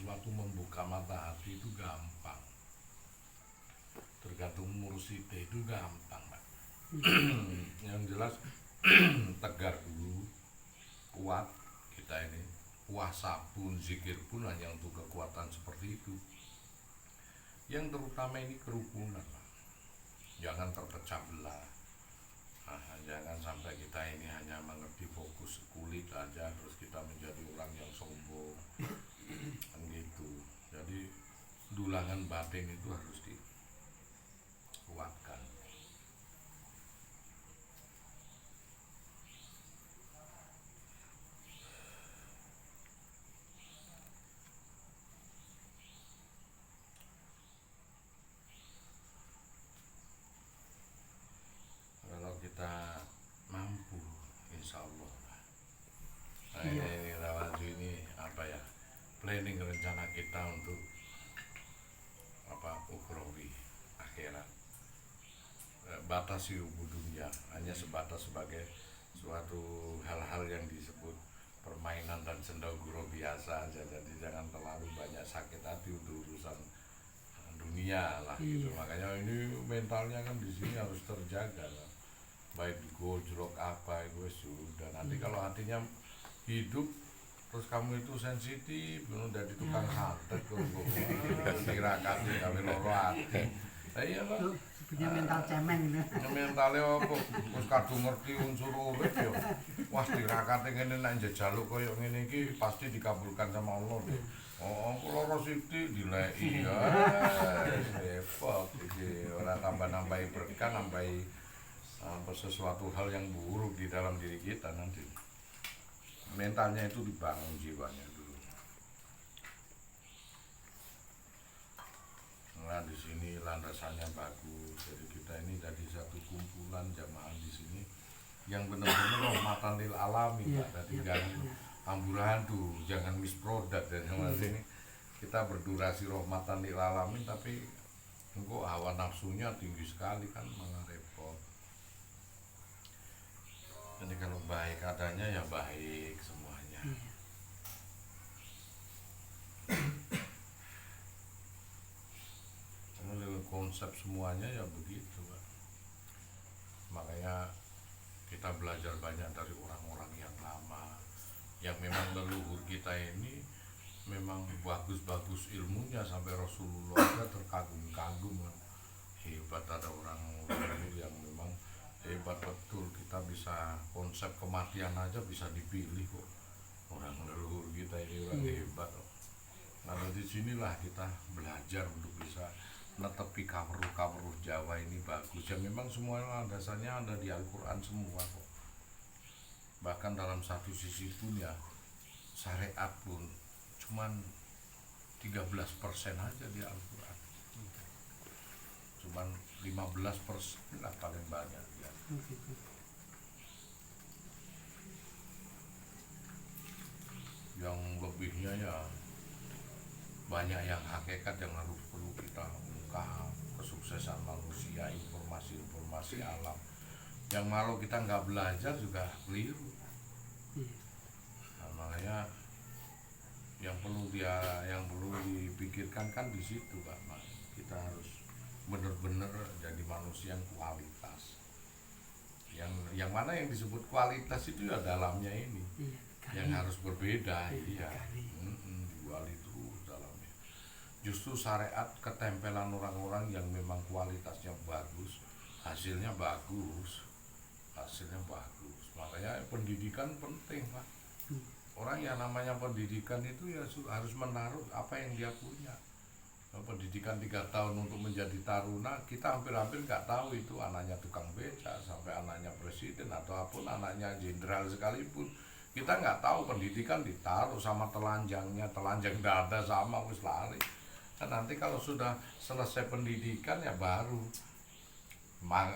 sesuatu membuka mata hati itu gampang, tergantung mursyid itu gampang Pak. Yang jelas tegar dulu, kuat kita ini, puasa pun zikir pun hanya untuk kekuatan seperti itu. Yang terutama ini kerukunan Pak. Jangan terpecah belah. Jangan sampai kita ini hanya mengerti fokus kulit aja terus kita menjadi orang yang sombong kan gitu. Jadi dulangan batin itu harus dikuatkan. Kalau kita mampu insya Allah. Nah ini Rawaju ini apa ya, planning rencana kita untuk ukhrawi akhirat. Batasi dunia hanya sebatas sebagai suatu hal-hal yang disebut permainan dan senda gurau biasa aja. Jadi jangan terlalu banyak sakit hati untuk urusan dunia lah gitu. Makanya ini mentalnya kan di sini harus terjaga lah. Baik gojlok apa itu sudah. Nanti kalau hatinya hidup terus kamu itu sensitif, udah di tukang santet kok tirakat kami loro hati. Iya lah. Punya mental cemeng gitu. Mentale apa? Wis kadung ngerti unsur urip ya. Wah tirakate ngene nek njejaluk koyo ngene iki pasti dikabulkan sama Allah deh. Oh, kula ora sithik dileki ya. Repot iki ora tambah-nambahi berkah, nambahi sesuatu hal yang buruk di dalam diri kita nanti. Mentalnya itu dibangun, jiwanya dulu. Nah di sini landasannya bagus. Jadi kita ini dari satu kumpulan jamaah di sini yang benar-benar rahmatan lil alamin Pak. Jadi jangan amburadul, jangan misproduct dan sama sini. Kita berdurasi rahmatan lil alamin tapi kok hawa nafsunya tinggi sekali kan malah repot. Jadi kalau baik adanya ya baik semuanya. Konsep semuanya ya begitu Pak. Makanya kita belajar banyak dari orang-orang yang lama, yang memang leluhur kita ini memang bagus-bagus ilmunya sampai Rasulullah terkagum-kagum. Hebat ada orang leluhur yang memang hebat betul. Kita bisa konsep kematian aja bisa dipilih kok. Orang leluhur kita ini orang hebat. Nah dari sinilah kita belajar untuk bisa netepi kawruh Jawa ini bagus. Ya memang semua landasannya ada di Al-Quran semua kok. Bahkan dalam satu sisi pun ya syariat pun cuman 13% aja di Al-Quran. Cuman 15% lah paling banyak ya. Yang lebihnya ya banyak yang hakikat yang harus perlu kita ungkap, kesuksesan manusia, informasi alam yang malu kita nggak belajar juga keliru. Nah, makanya yang perlu dipikirkan kan di situ Pak. Kita harus benar-benar jadi manusia yang kualitas. Yang mana yang disebut kualitas itu ya dalamnya ini yang harus berbeda. Iya. Dijual itu dalamnya. Justru syariat ketempelan orang-orang yang memang kualitasnya bagus, hasilnya bagus. Makanya pendidikan penting Pak. Orang yang namanya pendidikan itu ya harus menaruh apa yang dia punya. Pendidikan 3 tahun untuk menjadi taruna, kita hampir-hampir nggak tahu itu anaknya tukang beca sampai anaknya presiden ataupun anaknya jenderal sekalipun. Kita nggak tahu pendidikan ditaruh sama telanjang dada sama wis lari. Dan nanti kalau sudah selesai pendidikan ya baru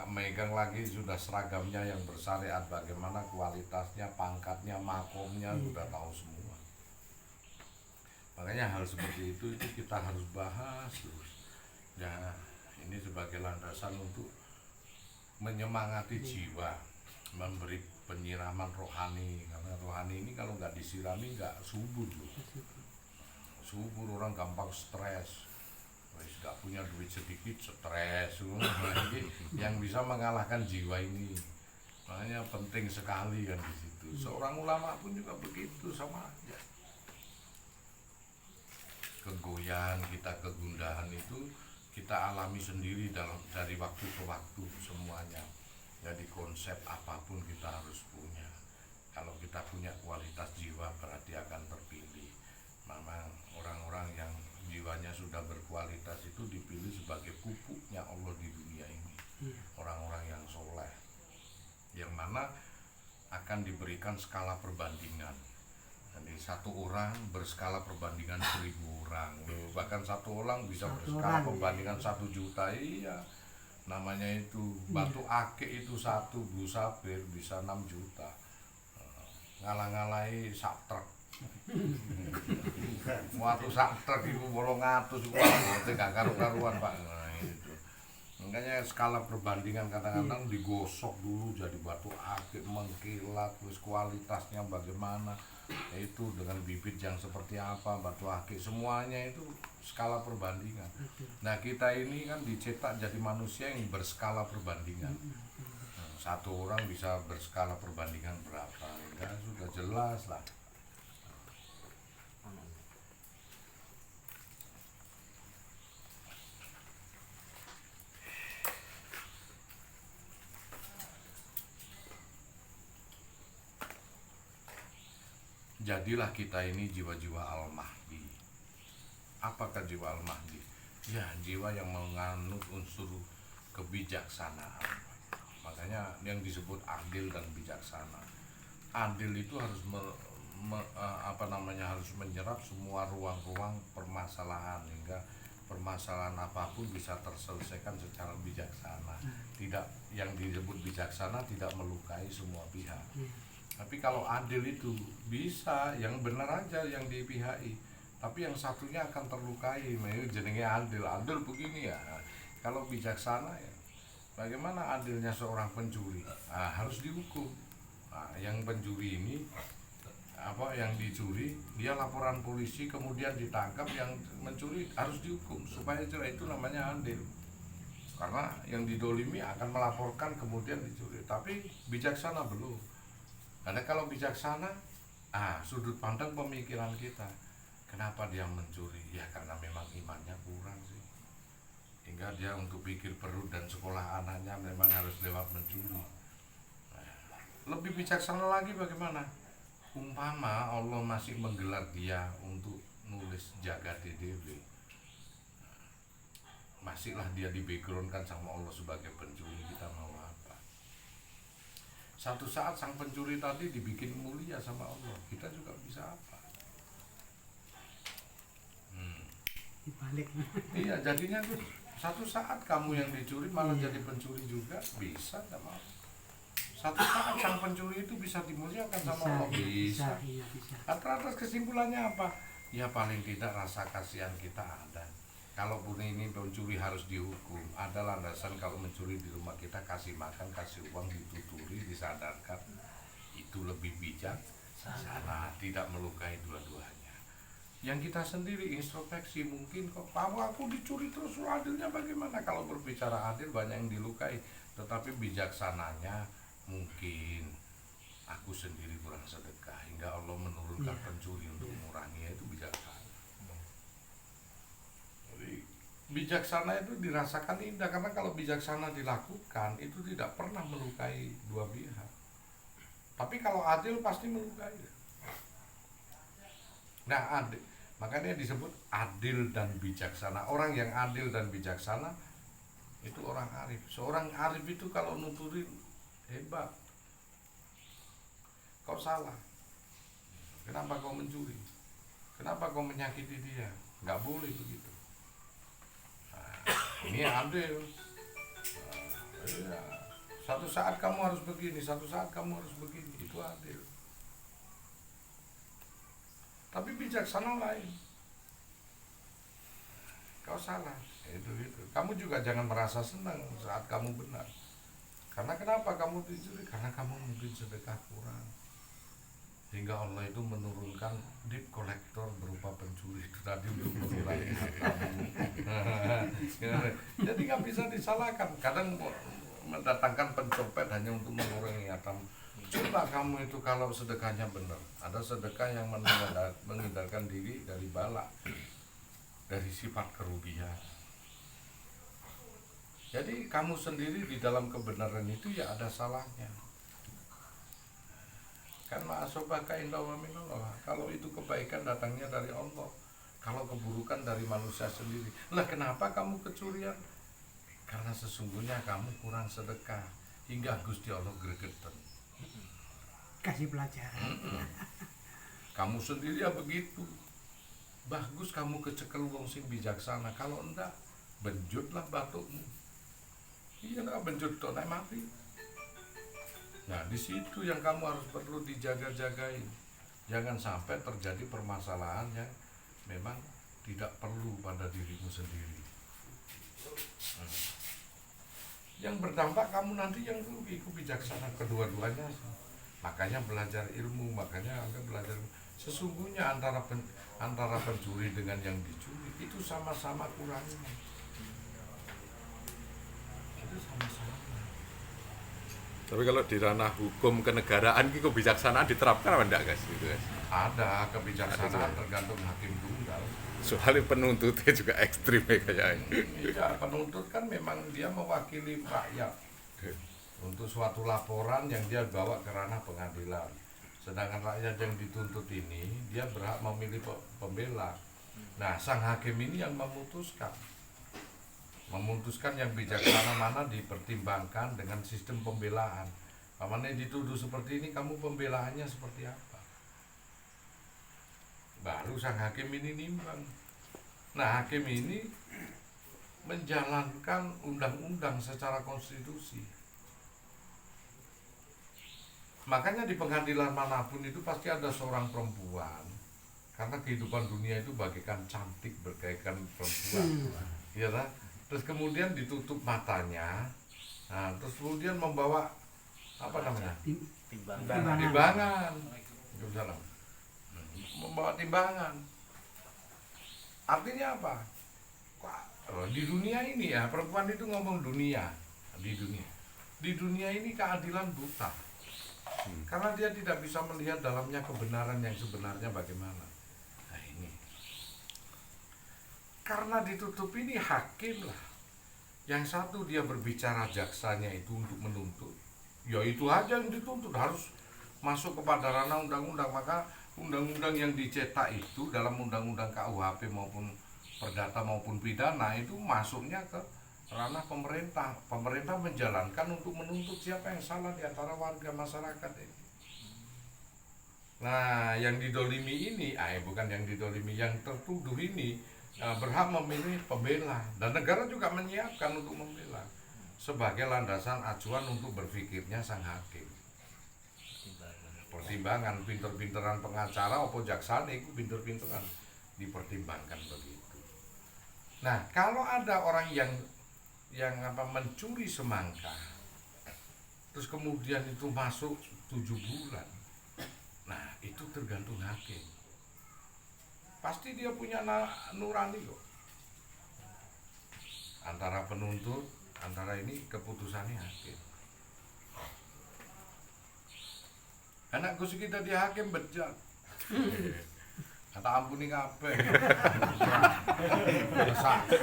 megang lagi sudah seragamnya yang bersyariat, bagaimana kualitasnya, pangkatnya, makomnya sudah tahu semua. Makanya hal seperti itu kita harus bahas terus. Ya ini sebagai landasan untuk menyemangati jiwa, memberi penyiraman rohani, karena rohani ini kalau nggak disirami nggak subur loh. subur, orang gampang stres. Wis gak punya duit sedikit stres. Yang bisa mengalahkan jiwa ini. Makanya penting sekali kan di situ. Seorang ulama pun juga begitu, sama aja. Kegoyaan kita, kegundahan itu kita alami sendiri dari waktu ke waktu semuanya. Jadi konsep apapun kita harus punya. Kalau kita punya kualitas jiwa berarti akan terpilih. Memang orang-orang yang jiwanya sudah berkualitas itu dipilih sebagai pupuknya Allah di dunia ini. Orang-orang yang soleh, yang mana akan diberikan skala perbandingan. Jadi satu orang berskala perbandingan 1000 orang, bahkan satu orang bisa berskala perbandingan 1 juta. Iya, namanya itu batu akik itu satu blue sapphire bisa 6 juta. Ngalah-ngalahi sak truk. Waktu sak truk itu 800 itu gak karu-karuan Pak. Nah, itu. Makanya skala perbandingan kadang-kadang digosok dulu jadi batu akik mengkilat, terus kualitasnya bagaimana, itu dengan bibit yang seperti apa, batu akik, semuanya itu skala perbandingan. Nah kita ini kan dicetak jadi manusia yang berskala perbandingan. Satu orang bisa berskala perbandingan berapa, ya sudah jelas lah. Jadilah kita ini jiwa-jiwa Al-Mahdi. Apakah jiwa Al-Mahdi? Ya, jiwa yang menganut unsur kebijaksanaan. Makanya yang disebut adil dan bijaksana. Adil itu harus harus menyerap semua ruang-ruang permasalahan, hingga permasalahan apapun bisa terselesaikan secara bijaksana. Tidak, yang disebut bijaksana tidak melukai semua pihak. Tapi kalau adil itu bisa yang benar aja yang dipihaki, tapi yang satunya akan terlukai. Nah, jenenge adil. Adil begini ya. Kalau bijaksana ya, bagaimana adilnya seorang pencuri? Nah, harus dihukum. Nah, yang pencuri ini yang dicuri dia laporan polisi kemudian ditangkap, yang mencuri harus dihukum supaya itu namanya adil. Karena yang didolimi akan melaporkan kemudian dicuri, tapi bijaksana belum. Karena kalau bijaksana, sudut pandang pemikiran kita, kenapa dia mencuri? Ya karena memang imannya kurang sih, hingga dia untuk pikir perut dan sekolah anaknya memang harus lewat mencuri. Lebih bijaksana lagi bagaimana? Umpama Allah masih menggelar dia untuk nulis Jagat DDW, masihlah dia di backgroundkan sama Allah sebagai pencuri, kita mau apa? Satu saat sang pencuri tadi dibikin mulia sama Allah, kita juga bisa apa? Dibalik. Iya, jadinya tuh satu saat kamu yang dicuri malah jadi pencuri juga, bisa nggak mau? Satu saat sang pencuri itu bisa dimuliakan sama Allah, bisa. Atas kesimpulannya apa? Ya paling tidak rasa kasihan kita ada. Kalaupun ini pencuri harus dihukum, ada landasan kalau mencuri di rumah kita, kasih makan, kasih uang, dituturi, disadarkan, itu lebih bijak, sana tidak melukai dua-duanya. Yang kita sendiri introspeksi, mungkin kok aku dicuri terus, adilnya bagaimana? Kalau berbicara adil banyak yang dilukai, tetapi bijaksananya mungkin aku sendiri kurang sedekah hingga Allah menurunkan pencuri untuk mengurangi, itu bijaksana. Bijaksana itu dirasakan indah, karena kalau bijaksana dilakukan itu tidak pernah melukai dua pihak. Tapi kalau adil pasti melukai. Nah, adil, makanya disebut adil dan bijaksana. Orang yang adil dan bijaksana itu orang arif. Seorang arif itu kalau nuturin hebat. Kau salah. Kenapa kau mencuri? Kenapa kau menyakiti dia? Nggak boleh begitu. Ini adil. Satu saat kamu harus begini, satu saat kamu harus begini, itu adil. Tapi bijaksana lain. Kau salah, itu. Kamu juga jangan merasa senang saat kamu benar. Karena kenapa kamu dicuri? Karena kamu mungkin sedekah kurang. Hingga Allah itu menurunkan debt collector berupa pencuri itu tadi untuk mengurangi hartamu. Jadi nggak bisa disalahkan. Kadang mendatangkan pencopet hanya untuk mengurangi hartamu. Coba kamu itu kalau sedekahnya benar, ada sedekah yang menghindarkan diri dari bala, dari sifat kerugian. Jadi kamu sendiri di dalam kebenaran itu ya ada salahnya. Kan ma'asobaka inda wa minallah. Kalau itu kebaikan datangnya dari Allah, kalau keburukan dari manusia sendiri. Lah kenapa kamu kecurian? Karena sesungguhnya kamu kurang sedekah, hingga Gusti Allah gregeten. Kasih pelajaran. Kamu sendiri ya begitu. Bagus kamu kecekel wong sing bijaksana. Kalau enggak, benjutlah batukmu. Iya enggak benjut tok nek mati. Nah, di situ yang kamu harus perlu dijaga-jagain. Jangan sampai terjadi permasalahan yang memang tidak perlu pada dirimu sendiri. Yang berdampak kamu nanti yang rugi, kebijaksanaan kedua-duanya. Makanya belajar ilmu, makanya Anda belajar. Sesungguhnya antara pencuri dengan yang dicuri itu sama-sama kurangnya. Itu sama-sama. Tapi kalau di ranah hukum kenegaraan itu kebijaksanaan diterapkan apa enggak guys? Gitu, guys? Ada kebijaksanaan tergantung hakim tunggal. Soalnya penuntutnya juga ekstrim ya kayaknya. Iya, penuntut kan memang dia mewakili rakyat untuk suatu laporan yang dia bawa ke ranah pengadilan. Sedangkan rakyat yang dituntut ini dia berhak memilih pembela. Nah, sang hakim ini yang memutuskan yang bijaksana mana dipertimbangkan dengan sistem pembelaan. Mana dituduh seperti ini, kamu pembelaannya seperti apa? Baru sang hakim ini nimbang. Nah, hakim ini menjalankan undang-undang secara konstitusi. Makanya di pengadilan manapun itu pasti ada seorang perempuan. Karena kehidupan dunia itu bagaikan cantik berkaitan perempuan. Iya kan? Terus kemudian ditutup matanya, nah, terus kemudian membawa apa namanya? Timbangan. Membawa timbangan. Artinya apa? Di dunia ini ya, perempuan itu ngomong dunia, di dunia. Di dunia ini keadilan buta. Karena dia tidak bisa melihat dalamnya kebenaran yang sebenarnya bagaimana. Nah ini. Karena ditutup ini hakim lah. Yang satu dia berbicara jaksanya itu untuk menuntut. Ya itu aja yang dituntut, harus masuk kepada ranah undang-undang. Maka undang-undang yang dicetak itu dalam undang-undang KUHP maupun perdata maupun pidana itu masuknya ke ranah pemerintah. Pemerintah menjalankan untuk menuntut siapa yang salah di antara warga masyarakat ini. Nah, yang didolimi ini, bukan yang didolimi, yang tertuduh ini berhak memilih pembela, dan negara juga menyiapkan untuk membela sebagai landasan acuan untuk berpikirnya sang hakim. Pertimbangan pinter-pinteran pengacara opo jaksane itu pinter-pinteran dipertimbangkan begitu. Nah, kalau ada orang yang mencuri semangka terus kemudian itu masuk 7 bulan, nah itu tergantung hakim. Pasti dia punya nurani kok. Antara penuntut, antara ini keputusannya hakim. Anakku sih kita di hakim bejat. Kata ampuni kabeh. Sakit.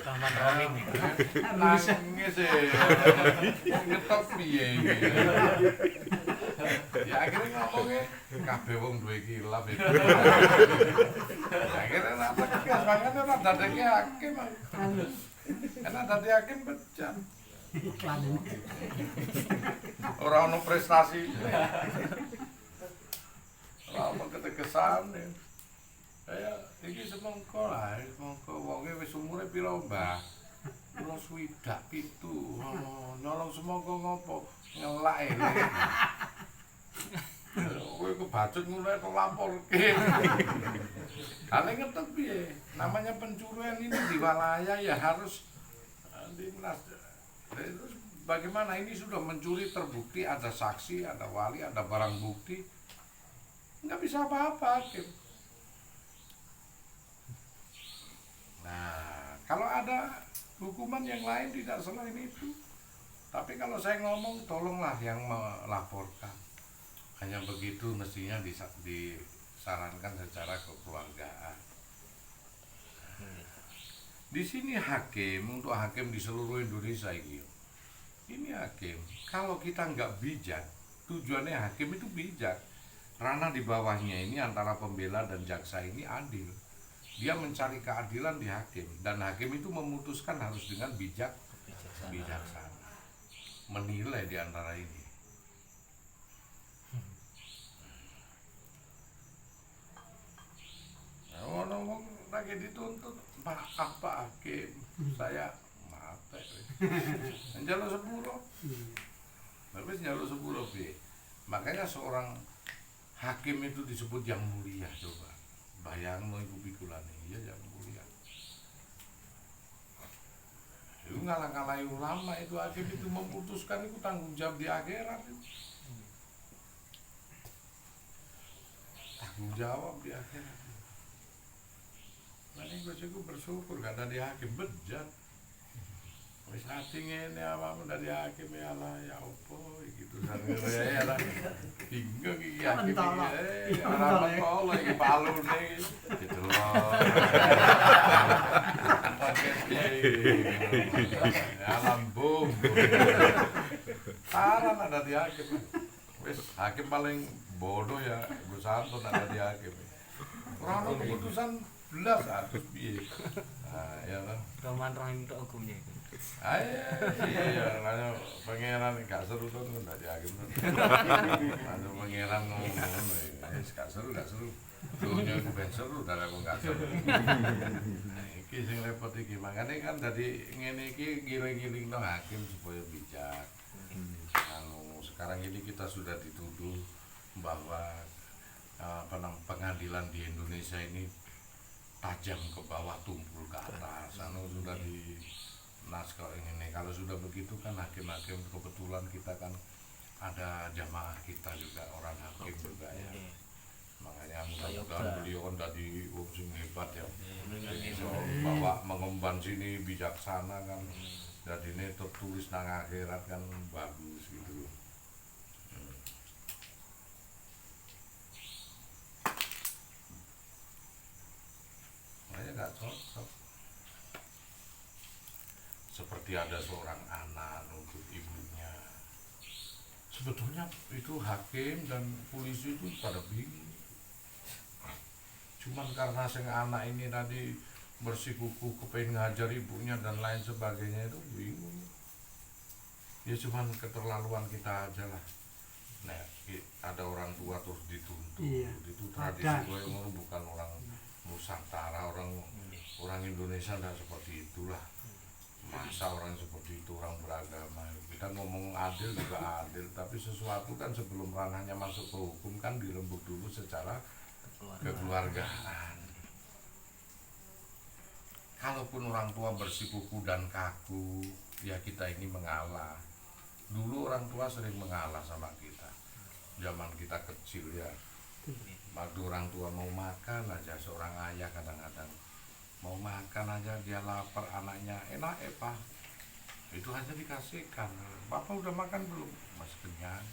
Taman Roming. Nangis sih. Ngetop piye iki. Ya akhirnya ngomongnya kabeh wong duwe kilaf itu. Akhirnya napa tegas banget ora dadeke hakim. Karena dadi hakim bejat. Ora ono prestasi. Ora ono ketegesan. Kaya iki semengko lah, semengko wonge wis umure pira, Mbah? Kula 27. Nolong semengko ngopo? Ngelak ele. Kowe kebacut ngono kok lamporke. Kale ngetep piye? Namanya pencurian ini di wilayah ya harus terus bagaimana ini sudah mencuri terbukti, ada saksi, ada wali, ada barang bukti, nggak bisa apa-apa hakim. Nah, kalau ada hukuman yang lain tidak selain itu. Tapi kalau saya ngomong, tolonglah yang melaporkan. Hanya begitu mestinya disarankan secara kekeluargaan. Di sini hakim, untuk hakim di seluruh Indonesia ini hakim. Kalau kita nggak bijak, tujuannya hakim itu bijak. Ranah di bawahnya ini antara pembela dan jaksa ini adil. Dia mencari keadilan di hakim, dan hakim itu memutuskan harus dengan bijaksana. Menilai di antara ini. Ngomong lagi dituntut, maaf Pak Hakim, saya mate. Njaluk sepuro. Tapi njaluk sepuro piye? Makanya seorang hakim itu disebut yang mulia, coba. Bayangno iku pikulane, iya yang mulia. Itu ngalah-ngalahi ulama, itu hakim itu memutuskan, itu tanggung jawab di akhirat itu. Tanggung jawab di akhirat. Nah ini gue bersyukur gak ada di hakim bejat. Wis ati ngene awakmu dari hakim ya Allah ya opo gitu sampe ya lah. Bingung iki hakim iki. Ora apa iki palune gitu loh. Ya lambung. Parah ada di hakim. Wis hakim paling bodoh ya Gus Santo ada di hakim. Ora ono keputusan belas harus piye. Nah, ya kan. Roman rohim tok hukumnya. Iya, lalu pangeran gak seru tuh nggak dihakim tuh. Lalu pangeran ngomong, gak seru. Dunia aku ben seru, dan aku gak seru. Iki sing repot iki, makanya kan tadi ngene iki giling-giling no hakim supaya bijak. Sekarang ini kita sudah dituduh bahwa pengadilan di Indonesia ini tajam ke bawah, tumpul ke atas. Sudah di naskah ini, kalau sudah begitu kan hakim-hakim, kebetulan kita kan ada jamaah kita juga orang hakim juga ya, makanya mudah-mudahan beliau kan tadi sing hebat ya, bawa mengemban sini bijaksana kan, jadi ini tertulis nang akhirat kan bagus gitu. Makanya nggak cocok. Seperti ada seorang anak nuntut ibunya. Sebetulnya itu hakim dan polisi itu pada bingung. Cuman karena sing anak ini tadi bersikukuh kepengen ngajar ibunya dan lain sebagainya itu bingung. Ya cuman keterlaluan kita aja lah. Nah, ada orang tua terus dituntut. Iya. Itu tradisi gue bukan orang Nusantara, orang Indonesia tidak seperti itulah. Masa orang seperti itu, orang beragama. Kita ngomong adil juga adil, tapi sesuatu kan sebelum ranahnya masuk ke hukum kan dirembuk dulu secara kekeluargaan. Kalaupun orang tua bersikuku dan kaku, ya kita ini mengalah. Dulu orang tua sering mengalah sama kita. Zaman kita kecil ya. Waktu orang tua mau makan aja, seorang ayah kadang-kadang mau makan aja dia lapar, anaknya enak Pak, itu hanya dikasihkan. Bapak udah makan belum? Masih kenyang.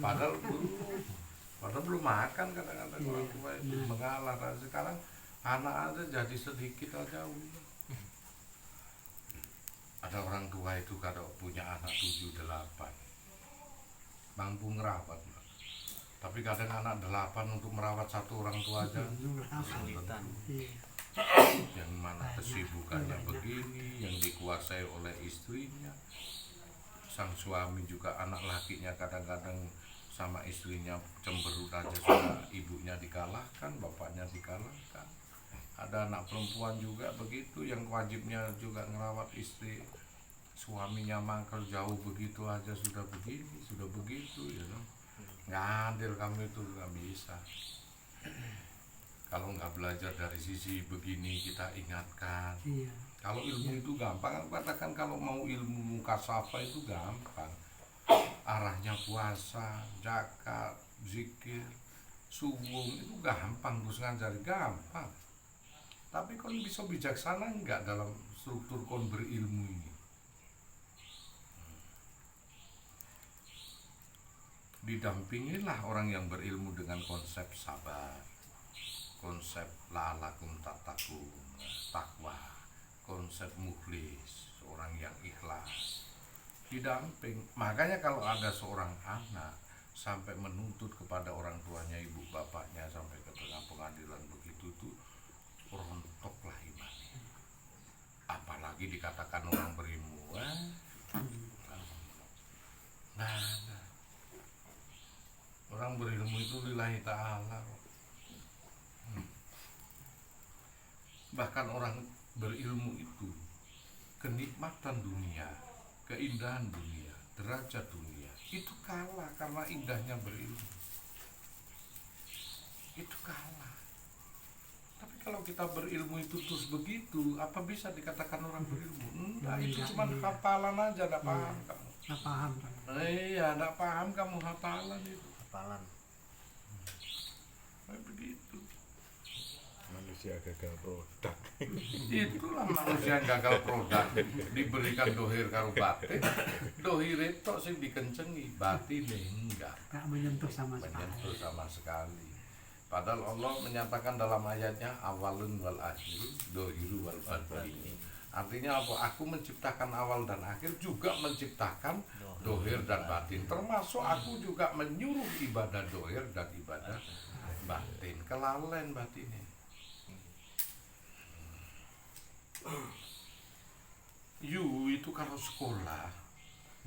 Padahal belum makan kadang-kadang orang tua itu mengalah. Sekarang anak aja jadi sedikit aja udah. Ada orang tua itu kalau punya anak 7, 8 mampu ngerawat, tapi kadang anak 8 untuk merawat satu orang tua aja kesulitan. Yang mana kesibukannya begini, yang dikuasai oleh istrinya, sang suami juga anak lakinya kadang-kadang sama istrinya cemberut aja, sudah ibunya dikalahkan, bapaknya dikalahkan. Ada anak perempuan juga begitu, yang wajibnya juga ngerawat istri, suaminya mangkel jauh begitu aja sudah begini, sudah begitu ya. Nggak adil kamu itu, nggak bisa. Kalau nggak belajar dari sisi begini kita ingatkan. Iya. Kalau ilmu itu gampang, aku katakan kalau mau ilmu mukasafa itu gampang. Arahnya puasa, zakat, zikir, suwung itu gampang, terus ngajari gampang. Tapi kon bisa bijaksana enggak dalam struktur kon berilmu ini? Didampingilah orang yang berilmu dengan konsep sabar, konsep la'alakum tattaqun, takwa, konsep mukhlis, seorang yang ikhlas. Didamping. Makanya kalau ada seorang anak sampai menuntut kepada orang tuanya, ibu bapaknya sampai ke tengah pengadilan begitu tuh rontoklah imannya. Apalagi dikatakan orang berilmu, nah, orang berilmu itu lillahi ta'ala. Bahkan orang berilmu itu kenikmatan dunia, keindahan dunia, derajat dunia itu kalah karena indahnya berilmu. Itu kalah. Tapi kalau kita berilmu itu terus begitu, apa bisa dikatakan orang berilmu? Enggak, itu cuma hafalan aja, enggak paham kamu. Nggak paham kan? Iya, enggak paham kamu hafalan itu. Hafalan. Kayak begitu. Manusia gagal produk. Itulah manusia yang gagal produk, diberikan dohir karo batin, dohir itu sih dikencengi, batin enggak Nggak menyentuh sama sekali. menyentuh sama sekali. Padahal Allah menyatakan dalam ayatnya awalun wal akhir, dohiru wal batin. Artinya apa? Aku menciptakan awal dan akhir, juga menciptakan dohir dan batin. Termasuk aku juga menyuruh ibadah dohir dan ibadah batin. Kelalen batinnya. You itu kalau sekolah,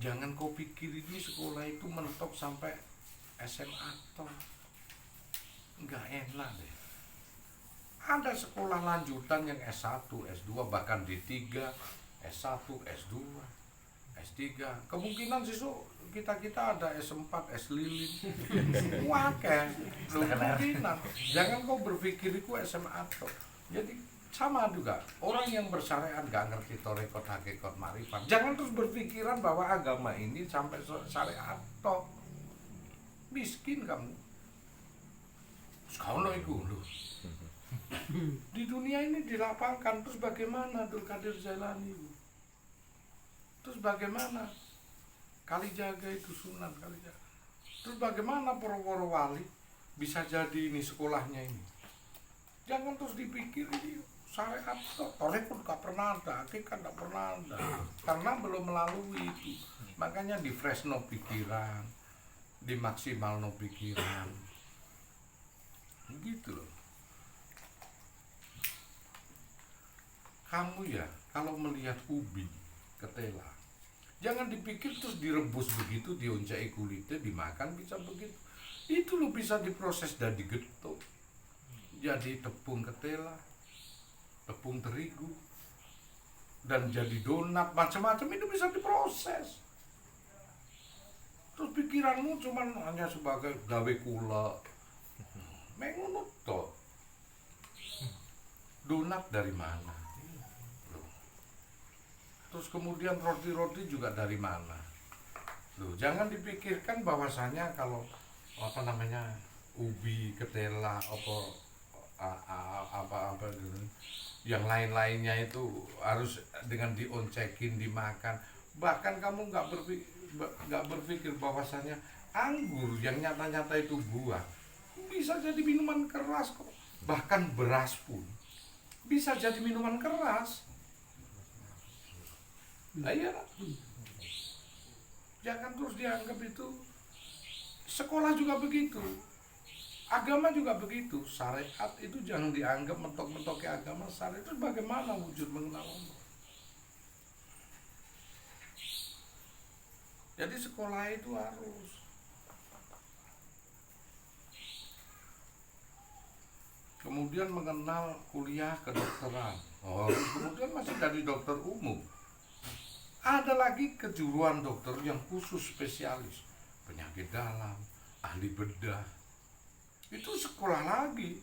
jangan kau pikir ini sekolah itu mentok sampai SMA toh. Enggak enak deh. Ada sekolah lanjutan yang S1, S2, bahkan D3, S1, S2, S3. Kemungkinan siswa kita ada S4, S lilin. Wakil, kemungkinan. Jangan kau berpikir itu SMA toh. Jadi sama juga orang yang bersyariat gak ngerti torekot hakikat marifat, jangan terus berpikiran bahwa agama ini sampai syariat toh. Miskin kamu. Sekarang itu loh. Di dunia ini dilapangkan, terus bagaimana Abdul Qadir Jailani? Terus bagaimana Kalijaga itu Sunan Kalijaga? Terus bagaimana para wali bisa jadi ini sekolahnya ini? Jangan terus dipikir ini syariat torek pun gak pernah ada, hakikat gak pernah ada, karena belum melalui itu. Makanya di fresh no pikiran, di maksimal no pikiran, gitu loh. Kamu ya kalau melihat ubi ketela, jangan dipikir terus direbus begitu, dioncai kulitnya, dimakan bisa begitu. Itu lo bisa diproses dan digetuk jadi tepung ketela, tepung terigu, dan jadi donat, macam-macam itu bisa diproses. Terus pikiranmu cuman hanya sebagai gawe kula, mengunut toh. Donat dari mana? Terus kemudian roti-roti juga dari mana? Loh, jangan dipikirkan bahwasanya kalau apa namanya ubi, ketela, apa gitu, yang lain-lainnya itu harus dengan dioncekin, dimakan. Bahkan kamu nggak berpikir bahwasanya anggur yang nyata-nyata itu buah bisa jadi minuman keras kok. Bahkan beras pun bisa jadi minuman keras. Nah, iya. Jangan terus dianggap itu. Sekolah juga begitu. Agama juga begitu. Syariat itu jangan dianggap mentok-mentoknya agama. Syariat itu bagaimana wujud mengenal Allah. Jadi sekolah itu harus. Kemudian mengenal kuliah kedokteran. Oh, kemudian masih dari dokter umum. Ada lagi kejuruan dokter yang khusus spesialis, penyakit dalam, ahli bedah. Itu sekolah lagi.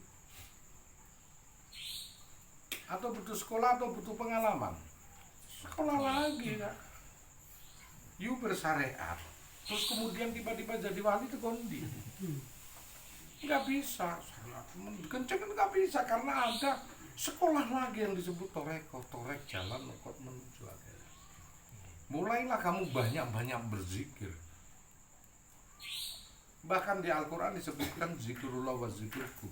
Atau butuh sekolah atau butuh pengalaman? Sekolah lagi Kak. You bersyariat, terus kemudian tiba-tiba jadi wali itu kondi. Nggak bisa, kenceng kan nggak bisa karena ada sekolah lagi yang disebut torek jalan untuk menuju akhirat. Mulailah kamu banyak-banyak berzikir. Bahkan di Al-Quran disebutkan zikrullah wa zikrulku.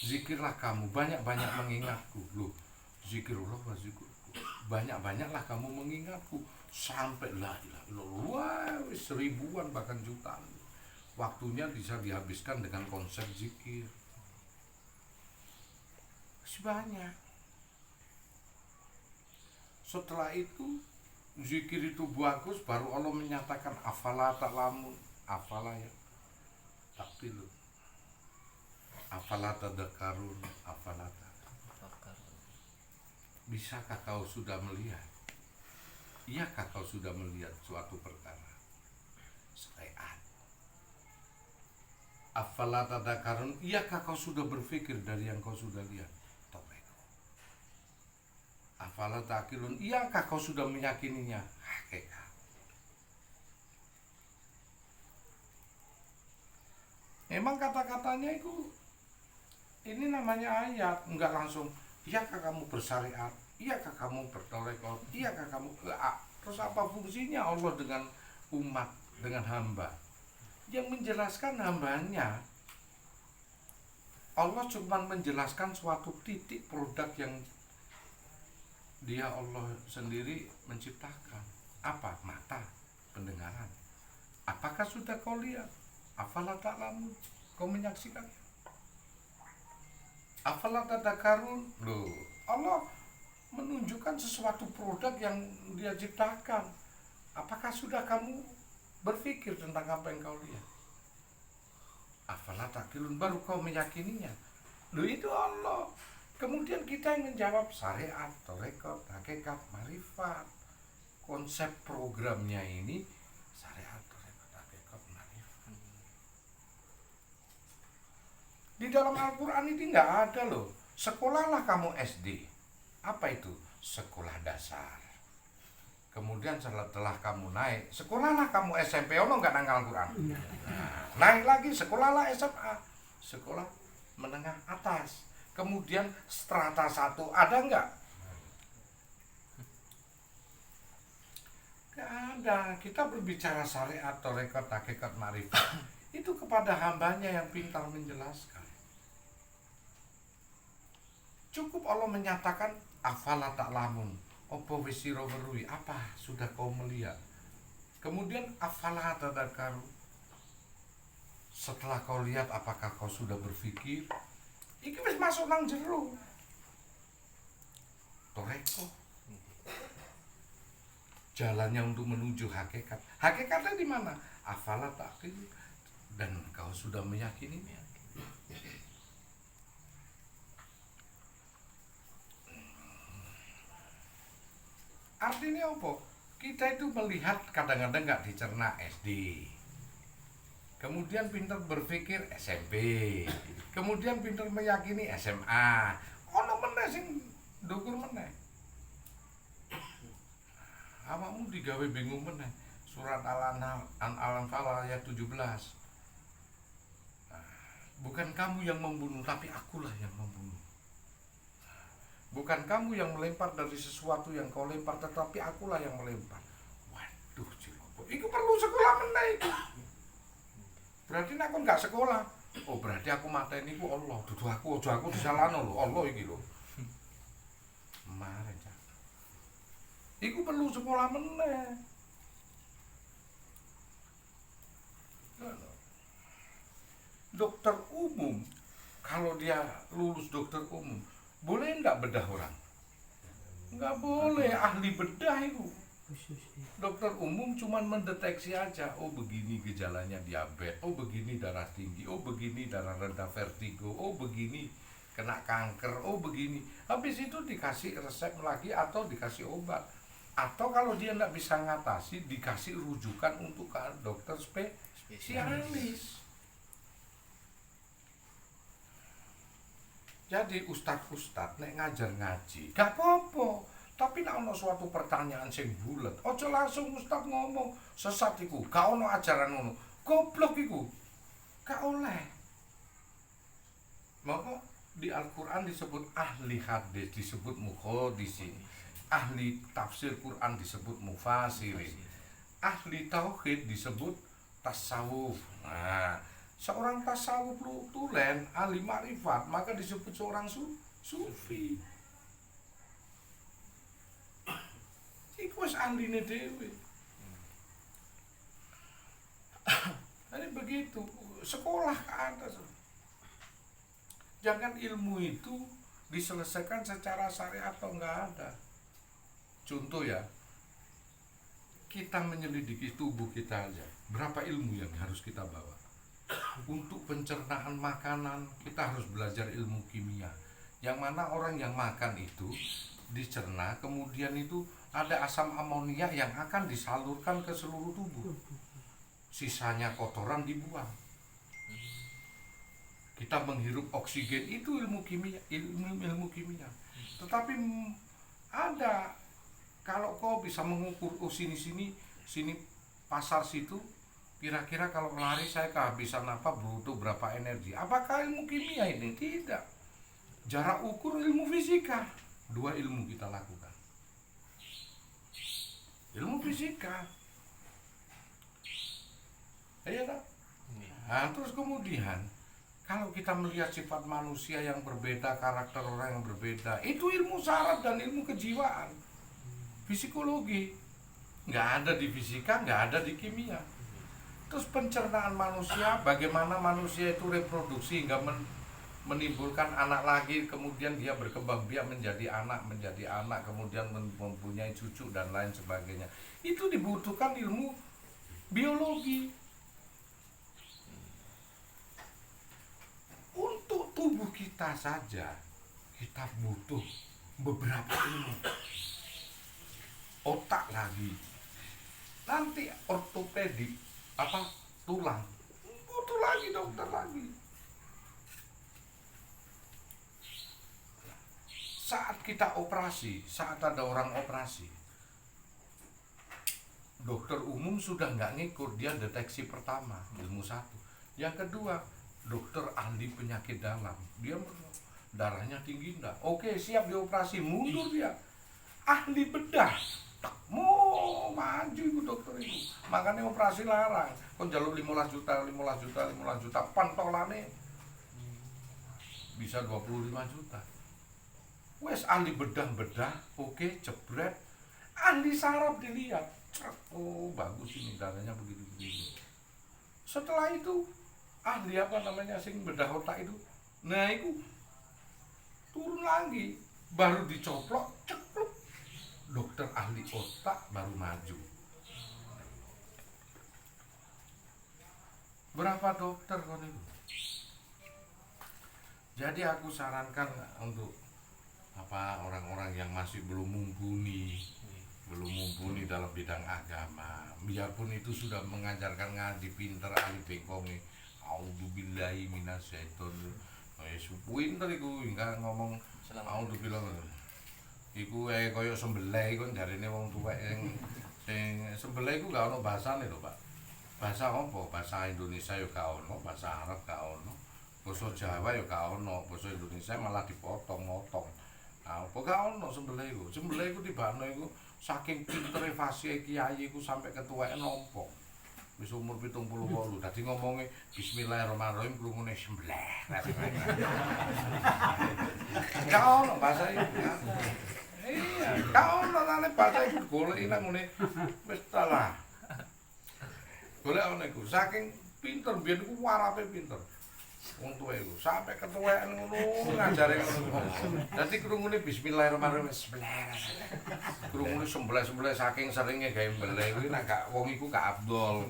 Zikirlah kamu, banyak-banyak mengingatku. Loh, zikrullah wa zikrulku. Banyak-banyaklah kamu mengingatku. Sampai la ilaha illallah, seribuan bahkan jutaan. Waktunya bisa dihabiskan dengan konsep zikir. Banyak. Setelah itu, zikir itu bagus, baru Allah menyatakan afala ta'lamun, afala ya taktilun, afala tadakkarun, afala tadakkarun. Bisakah kau sudah melihat? Iyakah kau sudah melihat suatu perkara? Syariat. Afala tadakkarun, iyakah kau sudah berpikir dari yang kau sudah lihat? Toreko. Afala ta'qilun, iyakah kau sudah meyakininya? Hakikat. Memang kata-katanya itu ini namanya ayat, enggak langsung iyakah kamu bersyariat, iyakah kamu bertorekot, iyakah kamu terus apa fungsinya Allah dengan umat, dengan hamba? Yang menjelaskan hambanya, Allah cuma menjelaskan suatu titik produk yang dia Allah sendiri menciptakan. Apa? Mata, pendengaran. Apakah sudah kau lihat? Afala ta'lamun, kau menyaksikan? Afala tadakkarun, loh, Allah menunjukkan sesuatu produk yang dia ciptakan. Apakah sudah kamu berpikir tentang apa yang kau lihat? Afala ta'qilun, baru kau meyakininya. Loh, itu Allah. Kemudian kita yang menjawab syariat, torekot, hakikat, marifat. Konsep programnya ini syariat, torekot, hakikat, marifat. Di dalam Al-Quran ini nggak ada loh. Sekolahlah kamu SD. Apa itu? Sekolah dasar. Kemudian setelah kamu naik, sekolahlah kamu SMP. Ono nggak nang Al-Quran? Naik lagi, sekolahlah SMA. Sekolah menengah atas. Kemudian strata 1 ada nggak? Nggak ada. Kita berbicara syariat, torekot, hakikat, marifat. Itu kepada hambanya yang pintar menjelaskan. Cukup Allah menyatakan afala ta'lamun, opo wisiro werui, apa sudah kau melihat? Kemudian afala tadakkaru, setelah kau lihat apakah kau sudah berpikir? Iki wis masuk nang jero. Toreko. Jalannya untuk menuju hakikat. Hakikatnya di mana? Afala ta'qil, dan kau sudah meyakininya. Artinya apa? Kita itu melihat kadang-kadang nggak dicerna SD. Kemudian pintar berpikir SMP. Kemudian pintar meyakini SMA. Ono meneh sing ndukur meneh. Awakmu digawe bingung meneh. Surat Al-Anfal ayat 17. Bukan kamu yang membunuh, tapi akulah yang membunuh. Bukan kamu yang melempar dari sesuatu yang kau lempar, tetapi akulah yang melempar. Waduh, Cilopo, itu perlu sekolah meneh itu. Berarti nek aku nggak sekolah, oh berarti aku mateni ku Allah. Dudu aku, aja aku disalahno lho, Allah iki lho. Mare, Cak. Iku perlu sekolah meneh. Dokter umum, kalau dia lulus dokter umum, boleh nggak bedah orang? Nggak boleh, ahli bedah itu. Dokter umum cuman mendeteksi aja, oh begini gejalanya diabetes, oh begini darah tinggi, oh begini darah rendah vertigo, oh begini kena kanker, oh begini. Habis itu dikasih resep lagi atau dikasih obat. Atau kalau dia nggak bisa ngatasi, dikasih rujukan untuk ke dokter spesialis. Jadi ustad nek ngajar ngaji, gak apa-apa. Tapi nek ana suatu pertanyaan sing bulet, aja langsung ustad ngomong sesat iku, gak ono ajaran ngono. Goblok iku. Gak oleh. Maka di Al-Qur'an disebut ahli hadis, disebut muhaddisin. Ahli tafsir Quran disebut mufassirin. Ahli tauhid disebut tasawuf. Nah, seorang tasawuf tulen, ahli makrifat, maka disebut seorang sufi. Iku wis ahline dhewe. Jadi begitu, sekolah ke atas. Jangan ilmu itu diselesaikan secara syariat atau enggak ada. Contoh ya, kita menyelidiki tubuh kita aja, berapa ilmu yang harus kita bawa? Untuk pencernaan makanan, kita harus belajar ilmu kimia. Yang mana orang yang makan itu dicerna, kemudian itu ada asam amonia yang akan disalurkan ke seluruh tubuh. Sisanya kotoran dibuang. Kita menghirup oksigen, itu ilmu kimia, ilmu kimia. Tetapi ada, kalau kau bisa mengukur sini pasar situ, kira-kira kalau lari saya kehabisan apa, butuh berapa energi. Apakah ilmu kimia ini? Tidak. Jarak ukur ilmu fisika. Dua ilmu kita lakukan. Ilmu fisika. Iya tak? Nah, terus kemudian kalau kita melihat sifat manusia yang berbeda, karakter orang yang berbeda, itu ilmu saraf dan ilmu kejiwaan, psikologi. Nggak ada di fisika, nggak ada di kimia. Terus pencernaan manusia, bagaimana manusia itu reproduksi hingga menimbulkan anak lagi, kemudian dia berkembang biak menjadi anak, kemudian mempunyai cucu dan lain sebagainya. Itu dibutuhkan ilmu biologi. Untuk tubuh kita saja kita butuh beberapa ilmu. Otak lagi, nanti ortopedi, tulang, butuh lagi dokter lagi. Saat kita operasi, saat ada orang operasi, dokter umum sudah nggak ngikut, dia deteksi pertama, ilmu satu. Yang kedua, dokter ahli penyakit dalam, dia darahnya tinggi enggak, oke siap dioperasi, mundur dia. Ahli bedah, mau maju itu dokter itu, makanya operasi larang. Kon jalur 15 juta, pantolane bisa 25 juta. Wes ahli bedah, oke jebret. Ahli saraf dilihat, oh bagus ini darahnya begitu. Setelah itu ahli sing bedah otak itu, nah itu turun lagi, baru dicoplok, ceplok, dokter ahli otak baru maju. Berapa dokter kon itu? Jadi aku sarankan untuk orang-orang yang masih belum mumpuni dalam bidang agama, biarpun itu sudah mengajarkan ngaji pinter, ahli bengkongi, auzubillahi minasyaitonir rajim. Pinter iku enggak ngomong auzubillah. Iku kaya sembelih iku jarine wong tuwek sing sembelih iku gak ono bahasane lho, Pak. Bahasa apa? Bahasa Indonesia ya gak ono, bahasa Arab gak ono, basa Jawa ya gak ono, basa Indonesia malah dipotong-potong. Apa gak ono sembelih iku? Sembelih iku tibane iku saking pintere fasih kiai iku sampai ketuweke nampa. Wis umur 78, dadi ngomongnya bismillahirrahmanirrahim krungune sembelih. Gak ono bahasa iku. Iya, gak ono nane bahasa iku goleki nang ngene. Wis ta lah. Golek ono iku saking pinter biyen iku warape pinter. Wong tuwa iku sampai ketuweken ngono ngajare ngono. Dadi krungune bismillahirrahmanirrahim sembelih. Krungune sembelih saking seringe gawe mbelih kuwi nek gak wong iku gak abdol.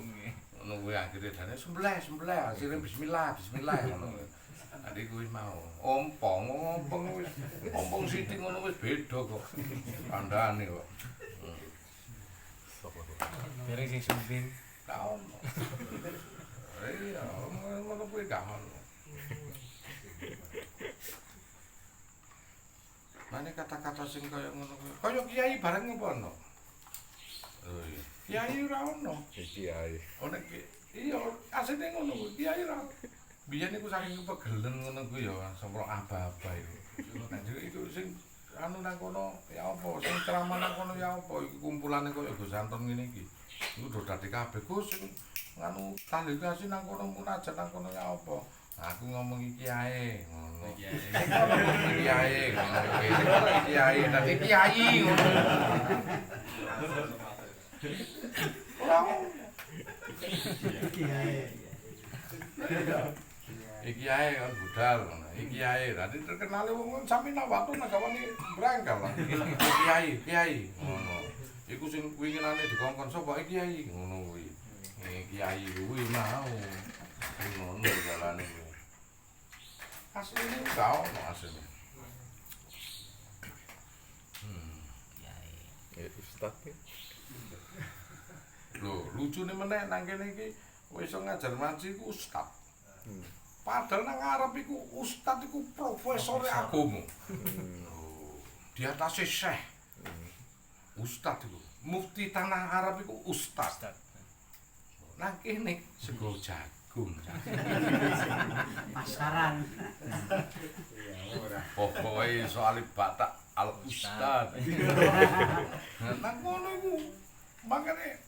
Ngono kuwi akhire dene sembelih asline bismillah ngono. Dadi kuwi mau ompong wis ompong sithik ngono wis beda kok. Kandhane kok. Dereng sing sumbing. Gak ono. Iya, ngono kuwi gak ono. Makanya kata-kata sing kaya ngono kuwi. Kaya kiai bareng apa ono? Oh iya. Kiai ora ono. Kiai. Ono iya, asline ngono kuwi. Kiai ora. Biyen iku saking kepegelen ngono kuwi ya, sempro aba-aba iku. Nek iku sing anu nang kono ya apa, sing ceramah nang kono ya apa, iku kumpulane koyo Gus Anton ngene iki. Iku do dadi kabeh Gus sing nganu kaligrasi nang kono munajat nang kono ya apa. Aku ngomong iki ae ngono. Iki ae ngono. Iki ae dadi kiai ngono. Ora Kiai. iki ae kan budal ngono. Iki ae dadi terkenale wong sami nak waktu nagawani brangkal lah. Kiai ngono. Iku sing winginane dikongkon sapa iki kiai ngono kuwi. Kiai kuwi mau. Ngono jalane kuwi. Asline gak ono asline. Ya ustaz. Lho, lucune meneh nang kene iki wis iso ngajar ngaji ku ustaz. Padahal nang Arab iku ustaz iku profesor agama. Di atas syekh. Ustaz iku. Mufti tanah Arab iku ustaz. Nang kene sego jagung. Pasaran. Pokoke soal batak al ustaz. Nang ngono iku makane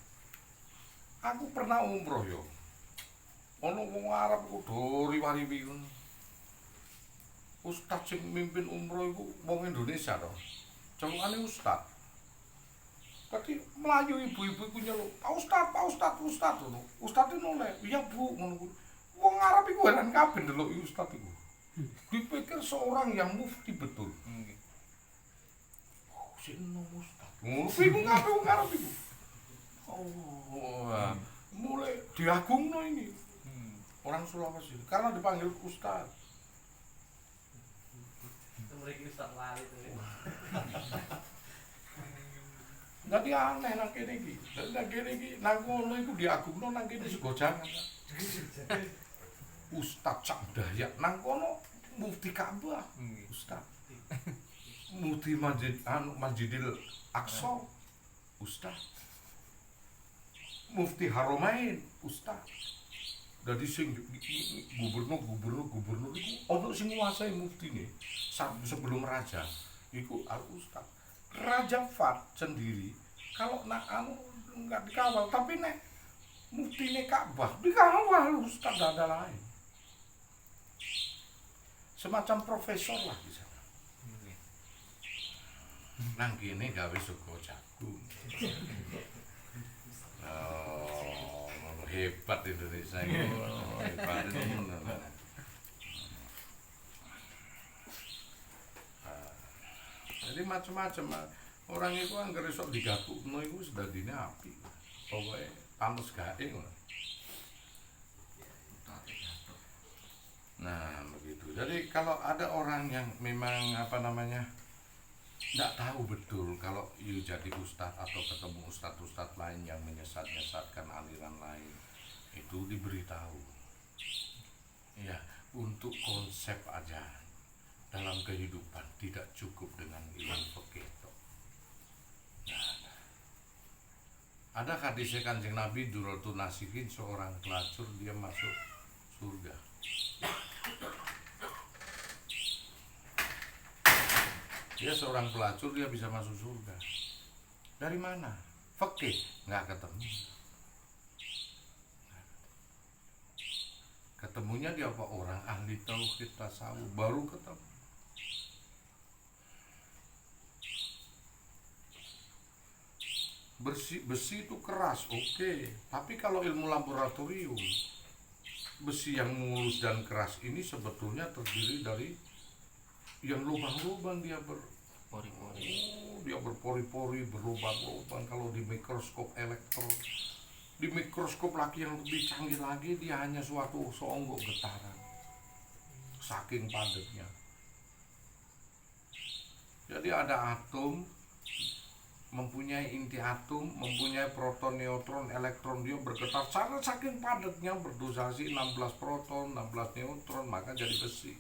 aku pernah umroh yo. Ono wong Arab iku do riwariwi ngono. Ustaz sing mimpin umroh iku wong Indonesia to. Celukane ustaz. Tadi melayu ibu-ibu iku nyeluk, Pak Ustaz ngono. Ustaz noleh, iya Bu ngono kuwi. Wong Arab iku heran kabeh ndelok ustaz iku. Dipikir seorang yang mufti betul. Oh, sing ustaz. Ngono bingung kabeh wong Arab iku. Oh, mulai diagungno ini. Orang Sulawesi karena dipanggil ustaz. Itu mereka ustaz wali tuh. Dadi aneh nang kene iki. Nang kene iki nang kono iku diagungno nang kene sego jangan. Ustaz Cak Dayak nang kono mufti Ka'bah. Ustaz. Mufti Masjidil Aqsa. Ustaz. Mufti Haramain. Ustaz. Dadi sing gubernur iku ono sing nguasai muftine sebelum raja. Iku al ustaz. Raja Fat sendiri kalau nak anu enggak dikawal, tapi nek muftine Ka'bah dikawal ustaz ada lain. Semacam profesor lah di sana. Nang kene gawe sego jagung. Oh, hebat Indonesia ini. Hebat ini. Jadi macam-macam orang itu anggere sok digabukno iku wis dadine apik. Pokoke panos gae ngono. Nah, begitu. Jadi kalau ada orang yang memang enggak tahu betul kalau you jadi ustadz atau ketemu ustadz lain yang menyesatkan aliran lain, itu diberitahu. Ya, untuk konsep aja dalam kehidupan tidak cukup dengan ilmu fikih. Ada hadisnya Kanjeng Nabi Durratun Nasihin, seorang pelacur dia masuk surga. Dia seorang pelacur, dia bisa masuk surga. Dari mana? Fikih, nggak ketemu. Ketemunya dia apa? Orang ahli tauhid tasawuf, baru ketemu. Besi itu keras, oke. Tapi kalau ilmu laboratorium, besi yang mulus dan keras ini sebetulnya terdiri dari yang lubang-lubang, dia berpori-pori, berlubang-lubang. Kalau di mikroskop elektron, di mikroskop lagi yang lebih canggih lagi, dia hanya suatu seonggok getaran, saking padatnya. Jadi ada atom, mempunyai inti atom, mempunyai proton, neutron, elektron, dia bergetar sangat saking padatnya, berdosasi 16 proton, 16 neutron, maka jadi besi.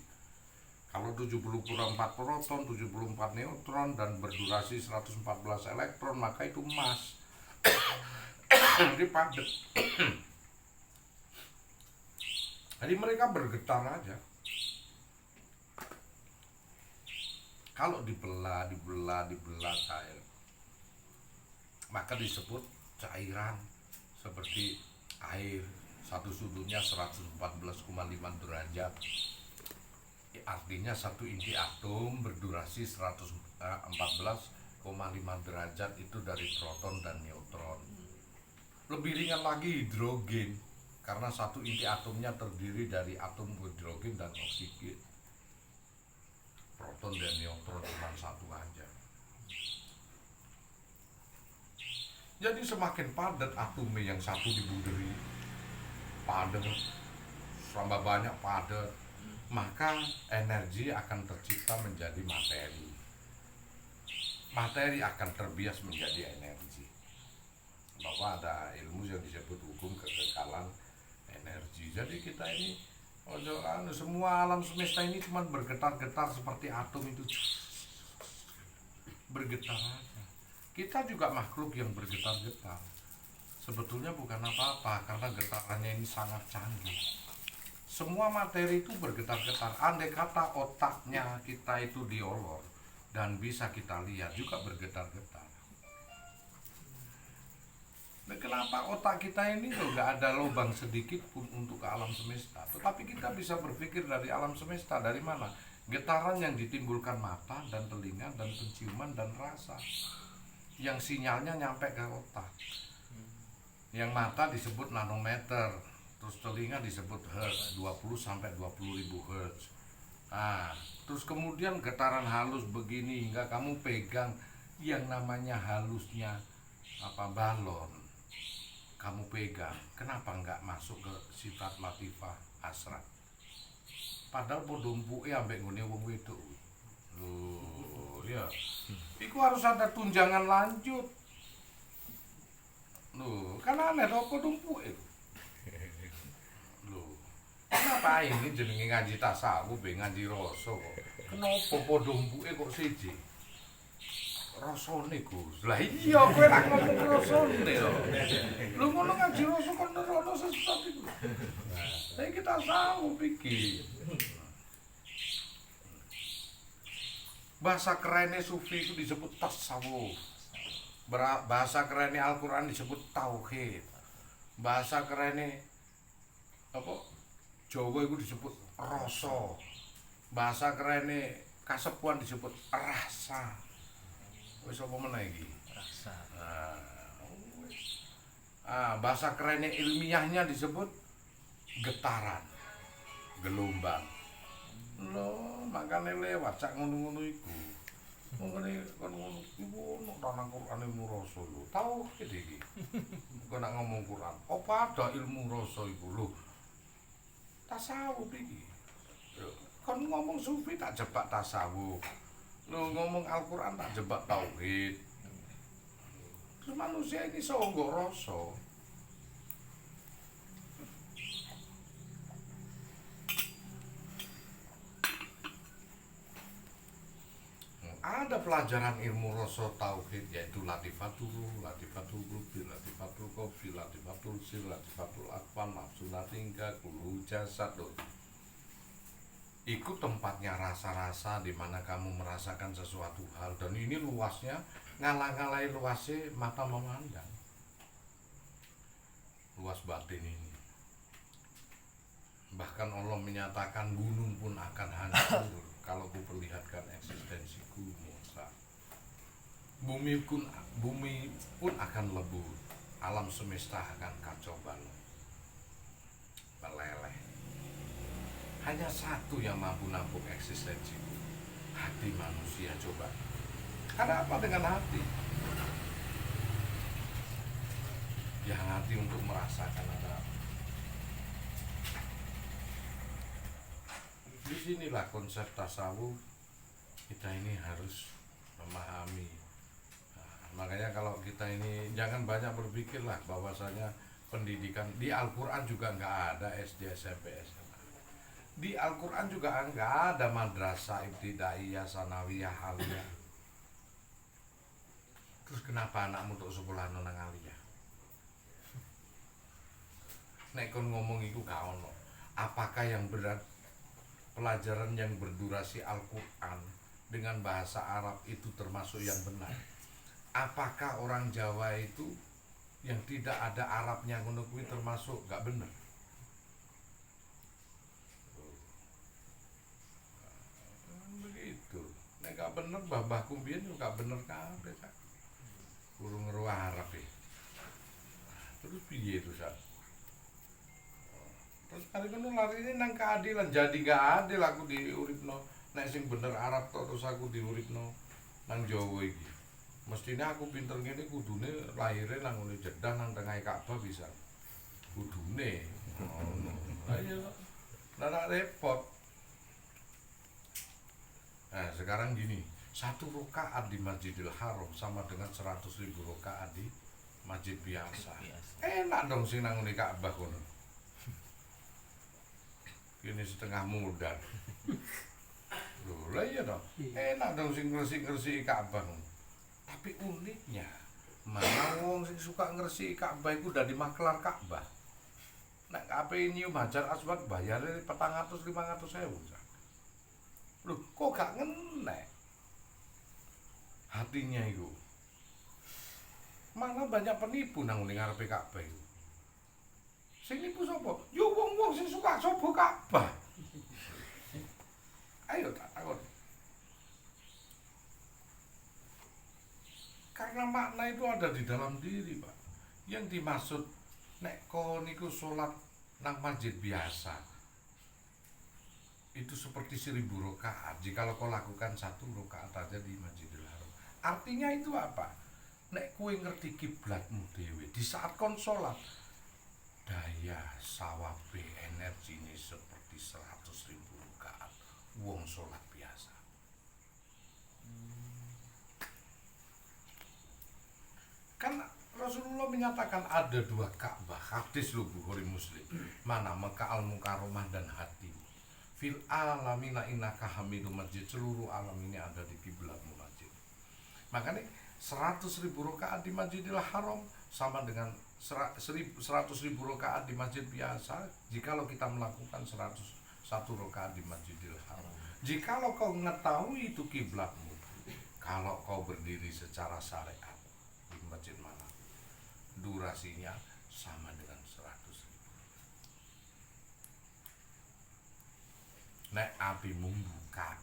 Kalau 74 proton, 74 neutron dan berdurasi 114 elektron, maka itu emas. Jadi padat. Jadi mereka bergetar aja. Kalau dibelah cair, maka disebut cairan seperti air. Satu sudutnya 114,5 derajat. Artinya satu inti atom berdurasi 114,5 derajat itu dari proton dan neutron. Lebih ringan lagi hidrogen, karena satu inti atomnya terdiri dari atom hidrogen dan oksigen. Proton dan neutron cuma satu aja. Jadi semakin padat atomnya yang satu dibuderi, padat, tambah banyak padat, maka energi akan tercipta menjadi materi. Materi akan terbias menjadi energi. Bahwa ada ilmu yang disebut hukum kekekalan energi. Jadi kita ini semua alam semesta ini cuma bergetar-getar seperti atom itu, bergetar aja. Kita juga makhluk yang bergetar-getar. Sebetulnya bukan apa-apa, karena getarannya ini sangat canggih. Semua materi itu bergetar-getar. Andai kata otaknya kita itu diolor dan bisa kita lihat juga bergetar-getar. Nah, kenapa otak kita ini nggak ada lubang sedikit pun untuk ke alam semesta? Tetapi kita bisa berpikir dari alam semesta. Dari mana? Getaran yang ditimbulkan mata dan telinga dan penciuman dan rasa, yang sinyalnya nyampe ke otak. Yang mata disebut nanometer, terus telinga disebut hertz, 20 sampai 20 ribu hertz. Terus kemudian getaran halus begini hingga kamu pegang yang namanya halusnya balon. Kamu pegang, kenapa nggak masuk ke sifat latifah hasrat? Padahal podumpuke ambek ngene wong wedok. Loh, ya. Iku harus ada tunjangan lanjut. Loh, kan aneh to podumpuke. Loh. Kenapa ini jenenge ngaji tasawuf be ngaji rasa kok? Kenapa podumpuke kok siji? Rasane Gus. Lah iya kowe ra ngomong rasane lho. Lu ngono ngaji rasa kon nerono sesuatu iku. Lah kita tahu iki. Bahasa kerennya sufi itu disebut tasawuf. Bahasa kerennya Al-Qur'an disebut tauhid. Bahasa kerennya Jawa itu disebut rasa. Bahasa kerennya kasepuan disebut rasa. Wis apa meneh iki? Rasa. Bahasa kerennya ilmiahnya disebut getaran, gelombang. Loh, makane lewat cak ngono-ngono iku. Makane kon ngono iku ono nang Quran ilmu rasa lho. Tau iki. Kok nak ngomong Quran, apa ada ilmu rasa iku lho? Tasawuf iki. Kon ngomong sufi tak jebak tasawuf. Lo ngomong Al-Quran tak jebak tauhid. Terus manusia ini songgo rasa. Ada pelajaran ilmu rasa tauhid, yaitu latifatul qulbi, latifatul qafi, latifatul sir, latifatul akwan, nafsulah tingkah, kulu jasad. Ikut tempatnya rasa-rasa di mana kamu merasakan sesuatu hal, dan ini luasnya ngalah-ngalahi luasnya mata memandang. Luas batin ini. Bahkan Allah menyatakan gunung pun akan hancur kalau kuperlihatkan eksistensiku, Musa. Bumi pun akan lebur, alam semesta akan kacau balau, meleleh. Hanya satu yang mampu nampung eksistensiku, hati manusia. Coba, ada apa dengan hati? Ya hati untuk merasakan ada apa. Disinilah konsep tasawuf kita ini harus memahami. Makanya kalau kita ini jangan banyak berpikirlah bahwasanya pendidikan di Al-Quran juga nggak ada SD, SMP, SMA. Di Al-Quran juga enggak ada madrasah ibtidaiyah, sanawiyah, aliyah. Terus kenapa anakmu untuk sekolah nang aliyah? Nek kon ngomong iku gak ono. Apakah yang berat pelajaran yang berdurasi Al-Quran dengan bahasa Arab itu termasuk yang benar? Apakah orang Jawa itu yang tidak ada Arabnya ngono kuwi termasuk gak bener? Begitu. Nek gak bener mbah-mbahku mbiyen yo gak bener kabeh sak. Kurang ngeru Arab e. Terus piye itu sak? Terus kali kono larine nang keadilan, jadi gak adil aku diuripno. Nek sing bener Arab tok terus aku diuripno nang Jawa iki. Mestine aku pinter ngene kudune lahire nang ngene Jeddah nang tengah Ka'bah bisa. Kudune. Ngono. Ayo. Lah repot. Nah, sekarang gini, 1 rakaat di Masjidil Haram sama dengan 100.000 rakaat di masjid biasa. Enak dong sing nang ngene Ka'bah kono. Ini setengah muda. Loh, lah iya dong. Enak dong sing ngresik-ngresiki Ka'bah. Tapi uniknya, mana wong sing suka ngresiki Ka'bah iku udah dimaklar Ka'bah. Nek ape nyium Hajar Aswad bayare 400-500 ewu. Loh, kok gak ngenek? Hatinya itu. Mana banyak penipu nang ning ngarepe Ka'bah iku. Sing nipu sapa? Yo wong-wong sing suka coba Ka'bah. Ayo tak takon. Karena makna itu ada di dalam diri, Pak. Yang dimaksud nek kon niku salat nang masjid biasa. Itu seperti 1000 rakaat. Jikalau kau lakukan 1 rakaat aja di Masjidil Haram. Artinya itu apa? Nek kowe ngerti kiblatmu dhewe di saat kon salat, daya sawabe energinya seperti 100.000 rakaat wong sholat biasa. Kan Rasulullah menyatakan ada 2 Ka'bah, hadis lu Bukhari Muslim. Mana Mekah Al-Mukarramah dan hati. Fil alamina innaka hamidum majid, seluruh alam ini ada di kiblatmu masjid. Makanya 100.000 rakaat di Masjidil Haram sama dengan 100.000 rakaat di masjid biasa. Jikalau kita melakukan 101 rakaat di Masjidil Haram, jikalau kau mengetahui itu kiblatmu, kalau kau berdiri secara syariat di masjid mana, durasinya sama dengan 100.000. Nek api membuka,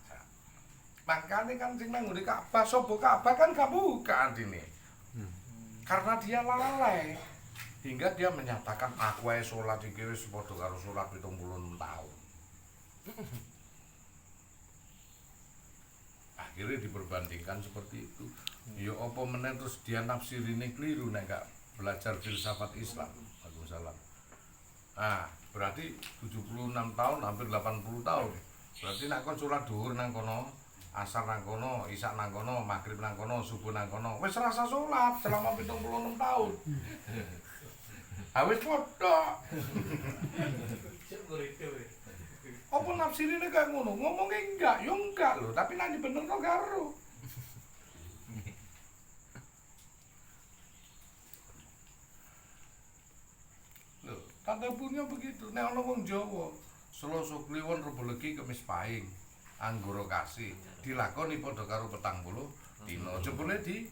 makanya kan sing nang ngene Ka'bah, sapa Ka'bah kan gak buka artine. Karena dia lalai hingga dia menyatakan aku ae salat iki wis padha karo salat 76 tahun. Akhirnya diperbandingkan seperti itu. Ya apa meneh terus dia nafsirine keliru nek gak belajar filsafat Islam. Waalaikumsalam. Ah, berarti 76 tahun hampir 80 tahun. Berarti nek kon salat dhuwur nang kono, asar nang kono, isya nang kono, maghrib nang kono, subuh nang kono, wis rasa salat selama 76 tahun. Ha wis padha. Apa nafsirine kayak ngono? Ngomongnya enggak, yo enggak lho, tapi nek dibenerno karo. Lho, tadaburnya begitu. Nek ana wong Jawa, Selasa Kliwon Rebo Legi Kemis Pahing, Anggara Kasih dilakoni padha karo 40 dina. Jebule di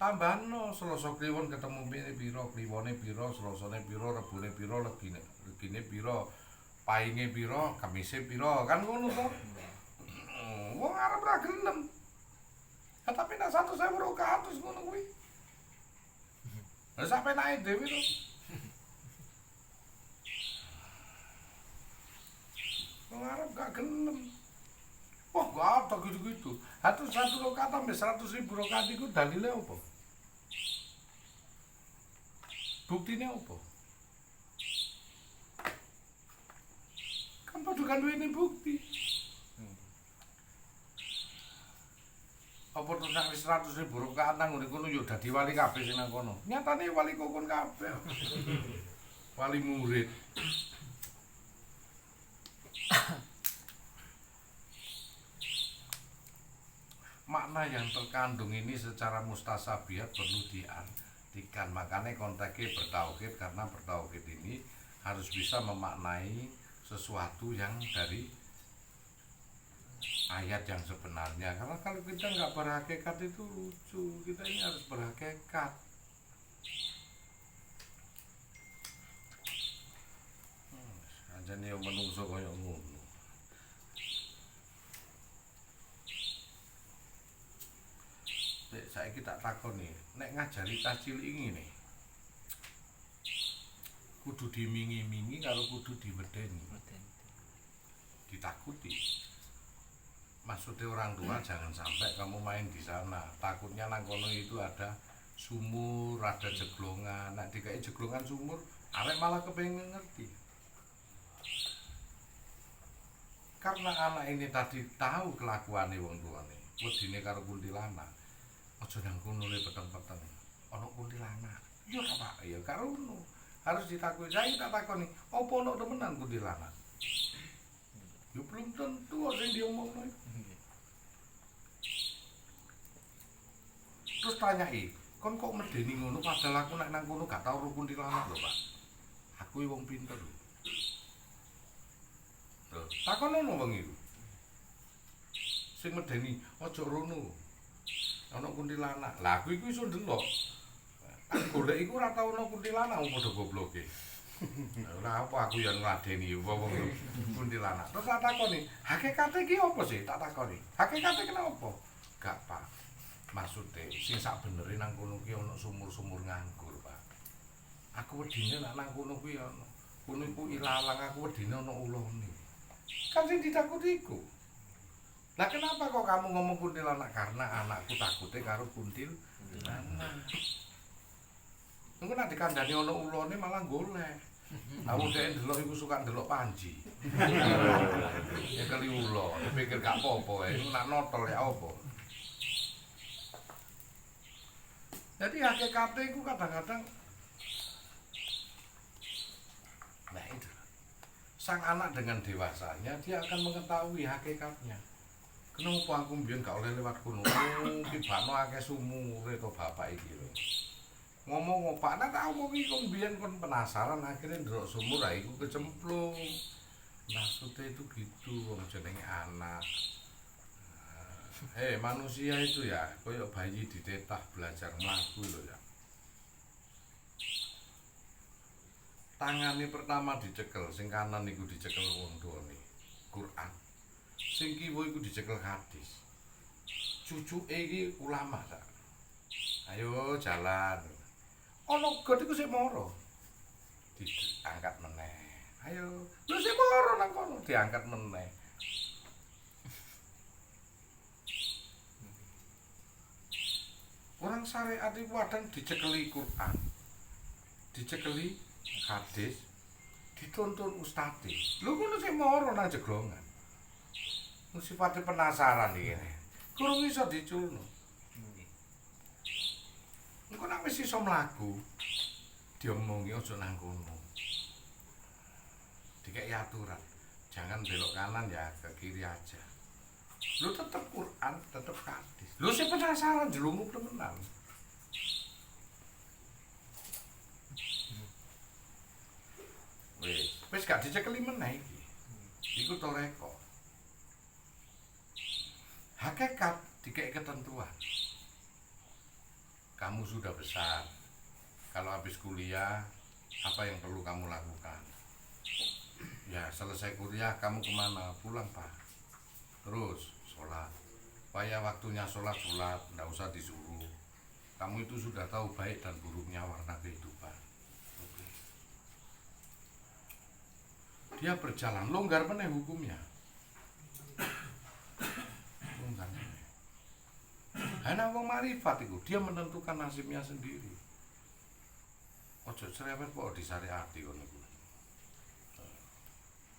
tambahno Selasa Kliwon ketemu pira, Kliwone pira, Selasane pira, Rebone pira, Legine pira, Pahinge pira, Kamise pira, kan ngono to. Wong arep ra gelem. Ya tapi nek 100.000 rakaat terus ngono kuwi. Lah sampe naik dhewe to. Wong arep gak gelem. Wah, gak ada gitu-gitu. Atau 1 rakaat sampai 100.000 rakaat itu dalilnya apa? Buktinya apa? Kan padukan ini bukti. Apa terus nek 100.000 rakaat nang ngene kono yo dadi wali kabeh sing nang kono. Nyatane wali kokon kabeh. Wali murid. makna yang terkandung ini secara mustasabiat perlu diartikan. Makanya konteksnya bertauhid, karena bertauhid ini harus bisa memaknai sesuatu yang dari ayat yang sebenarnya. Karena kalau kita nggak berhakikat itu lucu. Kita ini harus berhakikat. Anjane yo menungso kaya ngono. Saiki tak takoni, nek ngajari tas cilik ngene. Kudu dimingi-mingi karo kudu diwedeni. Ditakuti. Maksudnya orang tua jangan sampai kamu main di sana. Takutnya nang kono itu ada sumur, ada jeglongan. Nek dikai jeglongan sumur, arek malah kepengen ngerti. Karena anak ini tadi tahu kelakuane wong tuane, wedine karo kuntilanak. Aja nang kono le peteng-peteng. Ana kuntilanak. Yo ta Pak, ya karo ngono. Harus ditakoni. Saya tak takoni, apa ono temenan kuntilanak? Yo belum tentu sing diomongno. Terus tanyai, kon kok medeni ngono padahal aku nek nang kono gak tau ro kuntilanak lho Pak. Aku wong pinter lho. Takon ono wong iku. Sing medeni aja rono. Ana kuntilanak. Lah aku iku iso ndelok. Aku golek iku ora tau ana kuntilanak padha gobloke. Ora apa aku yang ngladeni wong kuntilanak. Terus tak takoni, hakikate iki apa sih? Tak takoni. Hakikate kenapa? Gak, Pak. Maksude sing sak benere nang kono ki ana sumur-sumur nganggur, Pak. Aku wedine nek nang kono kuwi ana. Kono iku ilalang, aku wedine ana ulone. Kan sing ditakuti iku. Lah kenapa kok kamu ngomong kuntilanak? Karena anakku takutnya karo kuntilanak. Engko nek dikandani ana ulone malah golek. Lah wong dhek ndelok iku suka ndelok panji. Ya kali ulo, dipikir gak apa-apa, iku nak notol ya apa. Jadi hakikatnya itu kadang-kadang nah itu. Sang anak dengan dewasanya dia akan mengetahui hakikatnya. Kenapa aku mbiyen gak oleh lewat kono? Ki bano akeh sumure to bapak iki lho. Ngomong opak nek tak omong iki kon mbiyen kon penasaran akhirnya ndelok sumur ha iku kecemplung. Maksudnya itu gitu wong jenenge anak. Manusia itu ya koyo bayi ditetah belajar mlaku lho ya. Tangane pertama dicekel, sing kanan niku dicekel wong tuane. Quran. Sing kiwa iku dicekel hadis. Cucuke iki ulama ta. Ayo jalan. Ana got iku sik moro. Diangkat meneh. Ayo, lho sik moro nang kono diangkat meneh. Orang syariat itu kadang dicekeli Quran, dicekeli hadis, dituntun ustadz. Lu ngono sik moro nang jeglongan. Sifate penasaran iki ngene. Kurang iso diculno. Engko nek wis iso mlaku, diomongi aja nang kono. Dikek aturan. Jangan belok kanan ya, ke kiri aja. Lu tetep Quran, tetep hadis. Lu sih penasaran jelumuk temenan. Wis gak dicekeli meneh iki. Iku toreko. Hakikat dikek ketentuan. Kamu sudah besar. Kalau habis kuliah, apa yang perlu kamu lakukan? Ya, selesai kuliah kamu kemana? Pulang, Pak. Terus sholat. Supaya waktunya sholat, nggak usah disuruh. Kamu itu sudah tahu baik dan buruknya warna kehidupan. Oke. Dia berjalan, longgar meneh hukumnya. Longgar meneh. Hanya wong marifat itu, dia menentukan nasibnya sendiri. Ojo cerewet kok disyariati ngono iku.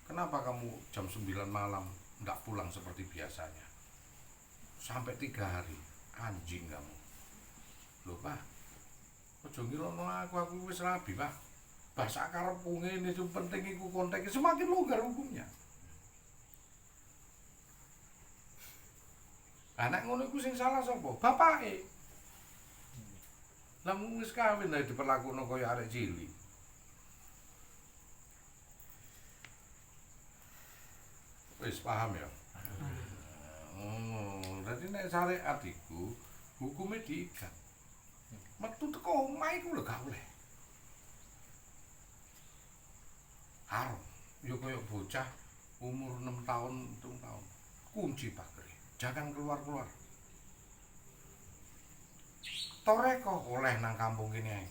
Kenapa kamu jam 9 malam nggak pulang seperti biasanya? Sampai 3 hari, anjing kamu. Loh Pak, ojo ngirono aku wis rabi Pak. Bahasa karepku ngene itu penting iku konteks semakin longgar hukumnya. Anak ngono iku sing salah sapa? Bapake. Lah mung wis kawin lah diperlakuno kaya arek cilik. Wis paham ya? Dadi nek syariat iku hukume diikat. Metu teko omah iku lho gak oleh. Haram. Yo kaya bocah umur 6 tahun, 7 tahun. Kunci pagar. Jangan keluar-keluar. Toreko oleh nang kampung kene ae.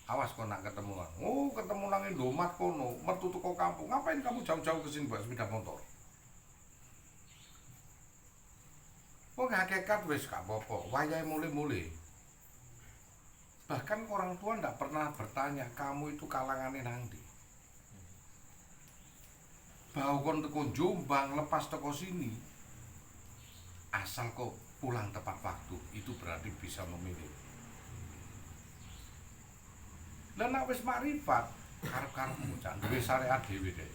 Awas kok nak ketemu. Oh, ketemu nang Indomaret kono, metu teko kampung. Ngapain kamu jauh-jauh ke sini buat sepeda motor? Wong hakikat wis gak apa-apa, wayahe mule-mule. Bahkan orang tua ndak pernah bertanya kamu itu kalangannya nang ndi. Bau kon teko Jombang lepas teko sini. Asal kok pulang tepat waktu, itu berarti bisa memilih. Lah nek wis makrifat, karep-karepmu cak duwe syariat dhewe deh.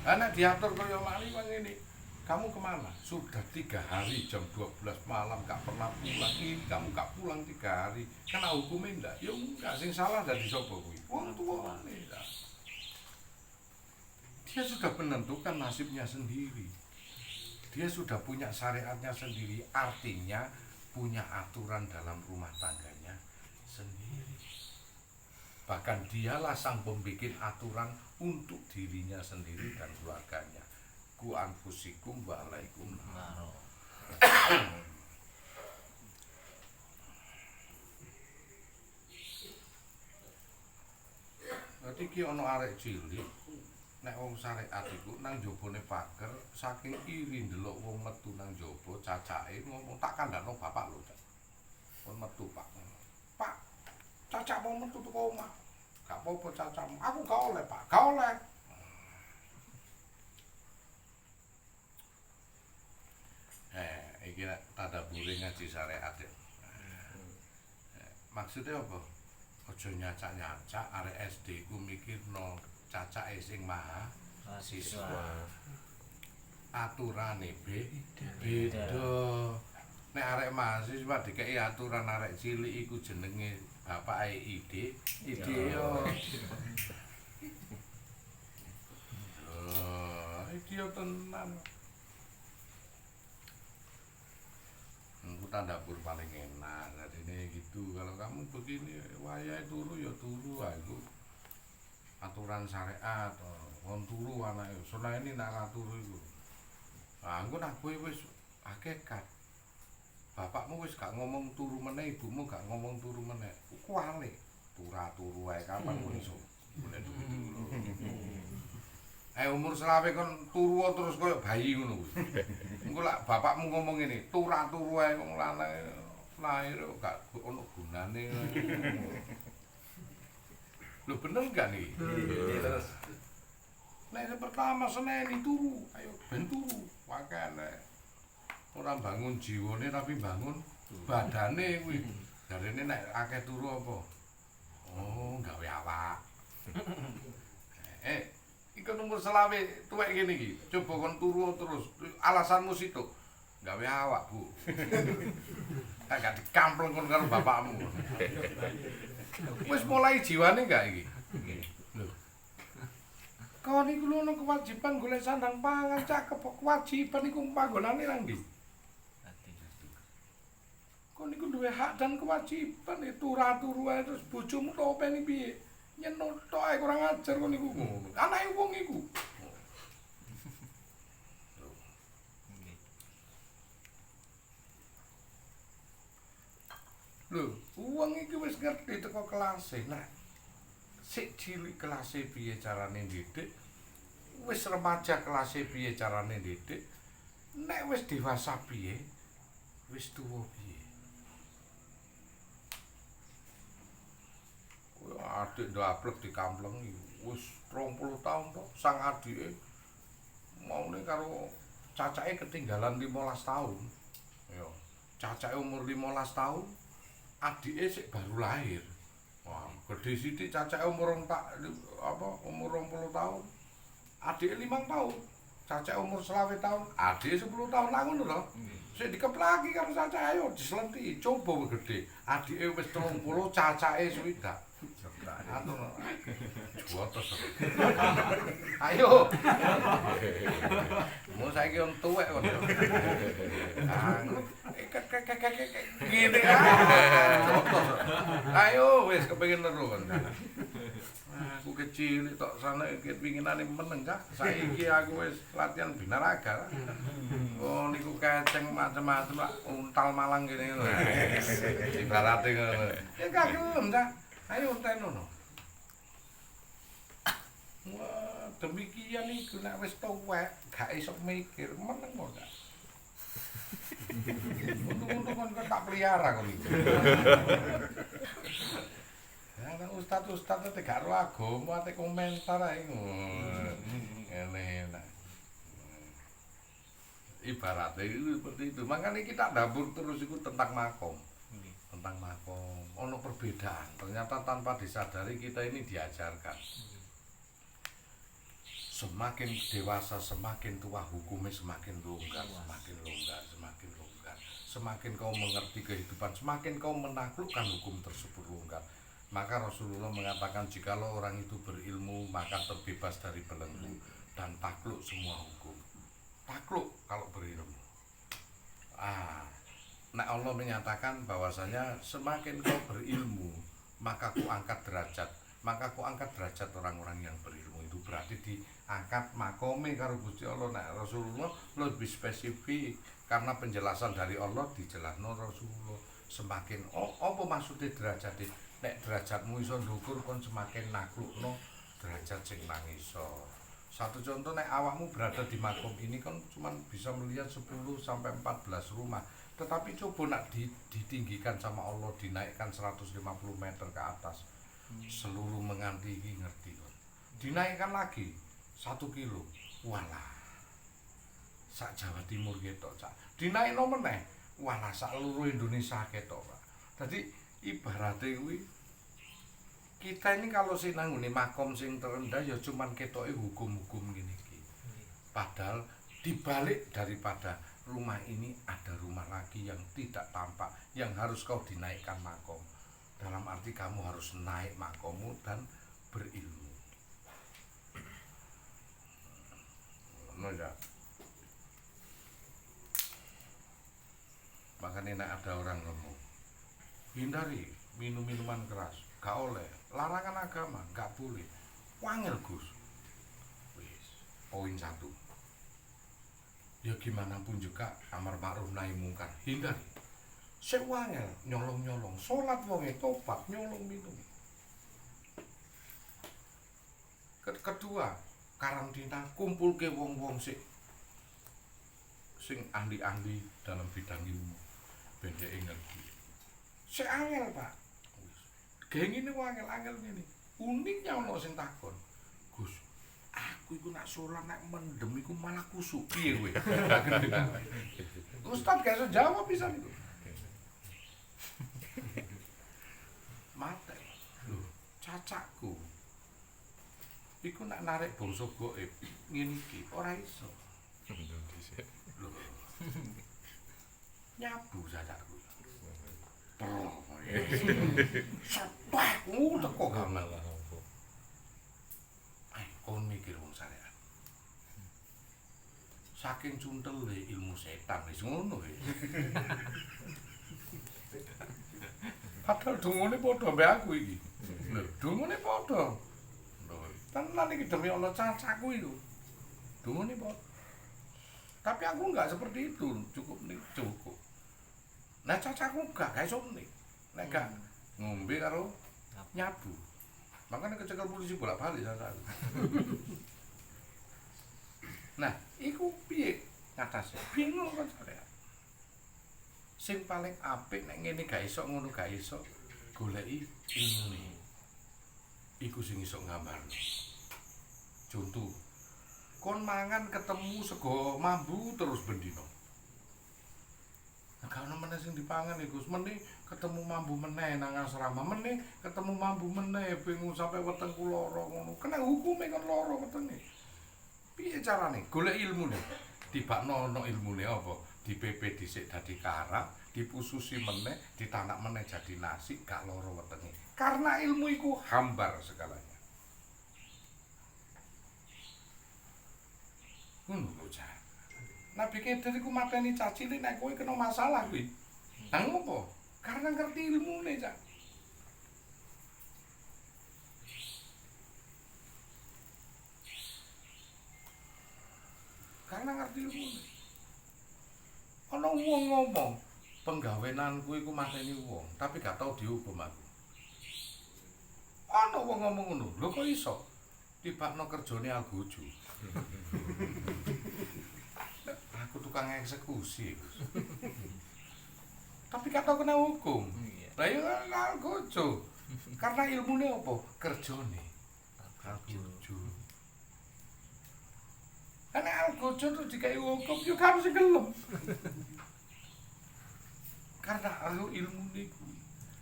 Lah nek diatur kaya makrifat ngene, kamu kemana? Sudah 3 hari jam 12 malam gak pernah pulang. Ini kamu gak pulang 3 hari. Kena hukumnya enggak? Ya enggak, sing salah dari sapa kuwi? Wong tuane. Dia sudah menentukan nasibnya sendiri. Dia sudah punya syariatnya sendiri, artinya punya aturan dalam rumah tangganya sendiri. Bahkan dialah sang pembikin aturan untuk dirinya sendiri dan keluarganya. Ku anfusikum wa alaikum naro. Berarti ki ana arek cilik nek wong syariat iku nang jabone pager saking iri ndelok wong metu nang jaba cacake ngomong tak kandhano bapak lho Cak. Pun metu Pak. Pak, cacak mau metu teko omah. Gak apa-apa cacakmu. Aku gak oleh Pak, gak oleh. Iki tadabure ngaji syariat ya. Maksudnya apa? Aja nyacak-nyacak arek SD ku mikirno cacake sing maha siswa. Aturane beda. Nek arek mahasiswa dikeki aturan arek cilik iku jenenge bapake ide yo. Iki yo tenan. Tanda dapur paling enak, jadi ini gitu. Kalau kamu begini, wayai turu ya turu, aku aturan syariat, kon turu anak, soalnya ini nak turu itu. Nah, aku nak wis hakikat. Bapakmu wis gak ngomong turu meneh, ibumu gak ngomong turu meneh. Kuwale, turu wae kapan kowe iso. Boleh turu. Umur selawe kon turu terus koyo bayi ngono kuwi. Engko lak bapakmu ngomong ngene, turu wae wong lanang lahir gak ono gunane. Lho bener gak nih? Terus nek pertama seneni turu, ayo ben turu. Makane ora bangun jiwane tapi bangun badane kuwi. Jarene nek akeh turu apa? Oh, gawe awak. Iku nomor selawe tuwek ngene iki. Coba kon turu terus. Alasanmu situ. Gawe awak, Bu. Gak dikampleng kon karo bapakmu. Wis mulai jiwane gak iki? Lho. Kon iku ono kewajiban golek sandang pangan, cakep kok kewajiban iku panggonane nang ndi? Kon iku duwe hak dan kewajiban turu wae terus bojomu tok openi piye? Nyenut tok ae kurang ajar kon iku ngono. Anake wong iku. Lho, wong iki wis ngerti teko kelase. Nah, sik cilik kelase piye carane ndidik? Wis remaja kelase piye carane ndidik? Nek wis dewasa piye? Wis tuwa piye? Adik ndaplek dikamplengi wis 30 tahun tok sang adike maune karo cacake ketinggalan 15 tahun. Ya, cacake umur 15 tahun, adike sik baru lahir. Wah, gede sithik cacake umur umur 20 tahun. Adike 5 tahun. cacak umur 20 tahun, adik 10 tahun lah ngono lho. Sik dikeplaki karo cacak ayo dislenti, coba wis gedhe. Adike wis 30, cacake swidak. Atur. Jotos. Ayo. Mau saiki on tuwek kon. Gini jotos. Ayo wis kepengin terus kon. Aku kecil tok sana kepinginane meneng Cak. Saiki aku wis latihan binaraga. Oh niku keceng macem-macem lah untal Malang kene lho. Ibarate ngono. Ya gak gelem Cak. Ayo entenono. Wah, demikian iku nek wis tuwek gak iso mikir meneng kok Cak. Untung-untung kon tak pelihara kon iki. Ya ustaz-ustaz teh gak ro agama ate komentar ae ngene enak. Ibaratnya itu seperti itu. Makanya kita dapur terus itu tentang makom. Tentang makom. Ono perbedaan. Ternyata tanpa disadari kita ini diajarkan. Semakin dewasa, semakin tua hukumnya semakin longgar, semakin longgar, semakin longgar. Semakin kau mengerti kehidupan, semakin kau menaklukkan hukum tersebut longgar. Maka Rasulullah mengatakan jikalau orang itu berilmu maka terbebas dari belenggu dan takluk semua hukum. Takluk kalau berilmu. Nah Allah menyatakan bahwasanya semakin kau berilmu maka ku angkat derajat. Maka ku angkat derajat orang-orang yang berilmu. Itu berarti diangkat makome karo Gusti Allah. Nah Rasulullah lebih spesifik karena penjelasan dari Allah dijelasno Rasulullah. Semakin apa maksudnya derajat iki? Nek derajatmu iso ndukur kon semakin naklukno derajat sing nang isor. Satu contoh nek awakmu berada di makom ini kan cuma bisa melihat 10 sampai 14 rumah. Tetapi coba nak ditinggikan sama Allah, dinaikkan 150 meter ke atas. Seluruh menganti iki ngerti kon. Dinaikkan lagi 1 kilo. Walah. Sak Jawa Timur ketok, Cak. Dinaikno meneh. Walah sak seluruh Indonesia ketok, Pak. Dadi ibaratnya kuwi kita ini kalau sing nang ngene makom sing terendah ya cuman ketoke hukum-hukum ngene iki. Padahal dibalik daripada rumah ini ada rumah lagi yang tidak tampak yang harus kau dinaikkan makom. Dalam arti kamu harus naik makommu dan berilmu. Ngono ya. Makanya nek ada orang ngomong hindari minum minuman keras, gak oleh. Larangan agama, gak boleh. Wangel Gus. Wis, poin 1. Ya gimana pun juga amar ma'ruf nahi mungkar, hindari. Sik wangel nyolong-nyolong, salat wonge tobat nyolong minum. Kedua, karantina kumpulke wong-wong sing ahli-ahli dalam bidang ilmu. Ben dhek ngerti. Sik angel, Pak. Geng ini angel-angel ngene. Uniknya ono sing takon. Gus, aku iku nak salat nak mendem iku malah kusuk. Piye kowe? Gak gendeng. Ustaz gak iso jawab pisan iku. Mate. Lho, cacakku. Iku nak narik bangsa gaib ngene iki ora iso. Lho. Nyabu cacakku. Sepak teko gamal. Kon mikir wong syariat. Saking cuntele ilmu setan wis ngono wis. Padahal dungane padha mbek aku iki. Lho, dungane padha. Tenan iki demi Allah cacakku itu. Dungane padha. Tapi aku enggak seperti itu, cukup nih, cukup. Nah cacakku gak iso nih. Nek gak ngombe karo nyabu. Makanya kecekel polisi bolak-balik cacakku. Nah, iku piye ngatasé? Bingung kan saya. Sing paling apik nek ngene gak iso ngono gak iso goleki ilmune. Iku sing iso nggambarno. Contoh, kon mangan ketemu sego mambu terus bendino. Nah, kalau meneh sing dipangan iku meneh ketemu mambu meneh nang asrama, meneh ketemu mambu meneh bingung sampai wetengku lara ngono. Kena hukume kon lara wetenge. Piye carane golek ilmune? Tibakno ono ilmune apa? Dipepe dhisik dadi karak, dipususi meneh, ditanak meneh jadi nasi, gak lara wetenge. Karena ilmu iku hambar segalanya. Ngono lho, Cak. Nabi Khidir iku mateni cacile nek kowe kena masalah kuwi. Lah ngopo? Karena ngerti ilmune, Cak. Karena ngerti ilmune. Ana wong ngomong, penggawenanku iku mateni wong, tapi gak tau dihukum aku. Ana wong ngomong ngono, lho kok iso? Tibakno kerjane algojo. Aku tukang eksekusi. Tapi gak tau kena hukum. Lah ya algojo. Karena ilmune apa? Kerjane. Algojo. Karena algojo terus dikai hukum, yo harus gelem. Karena ilmu niku.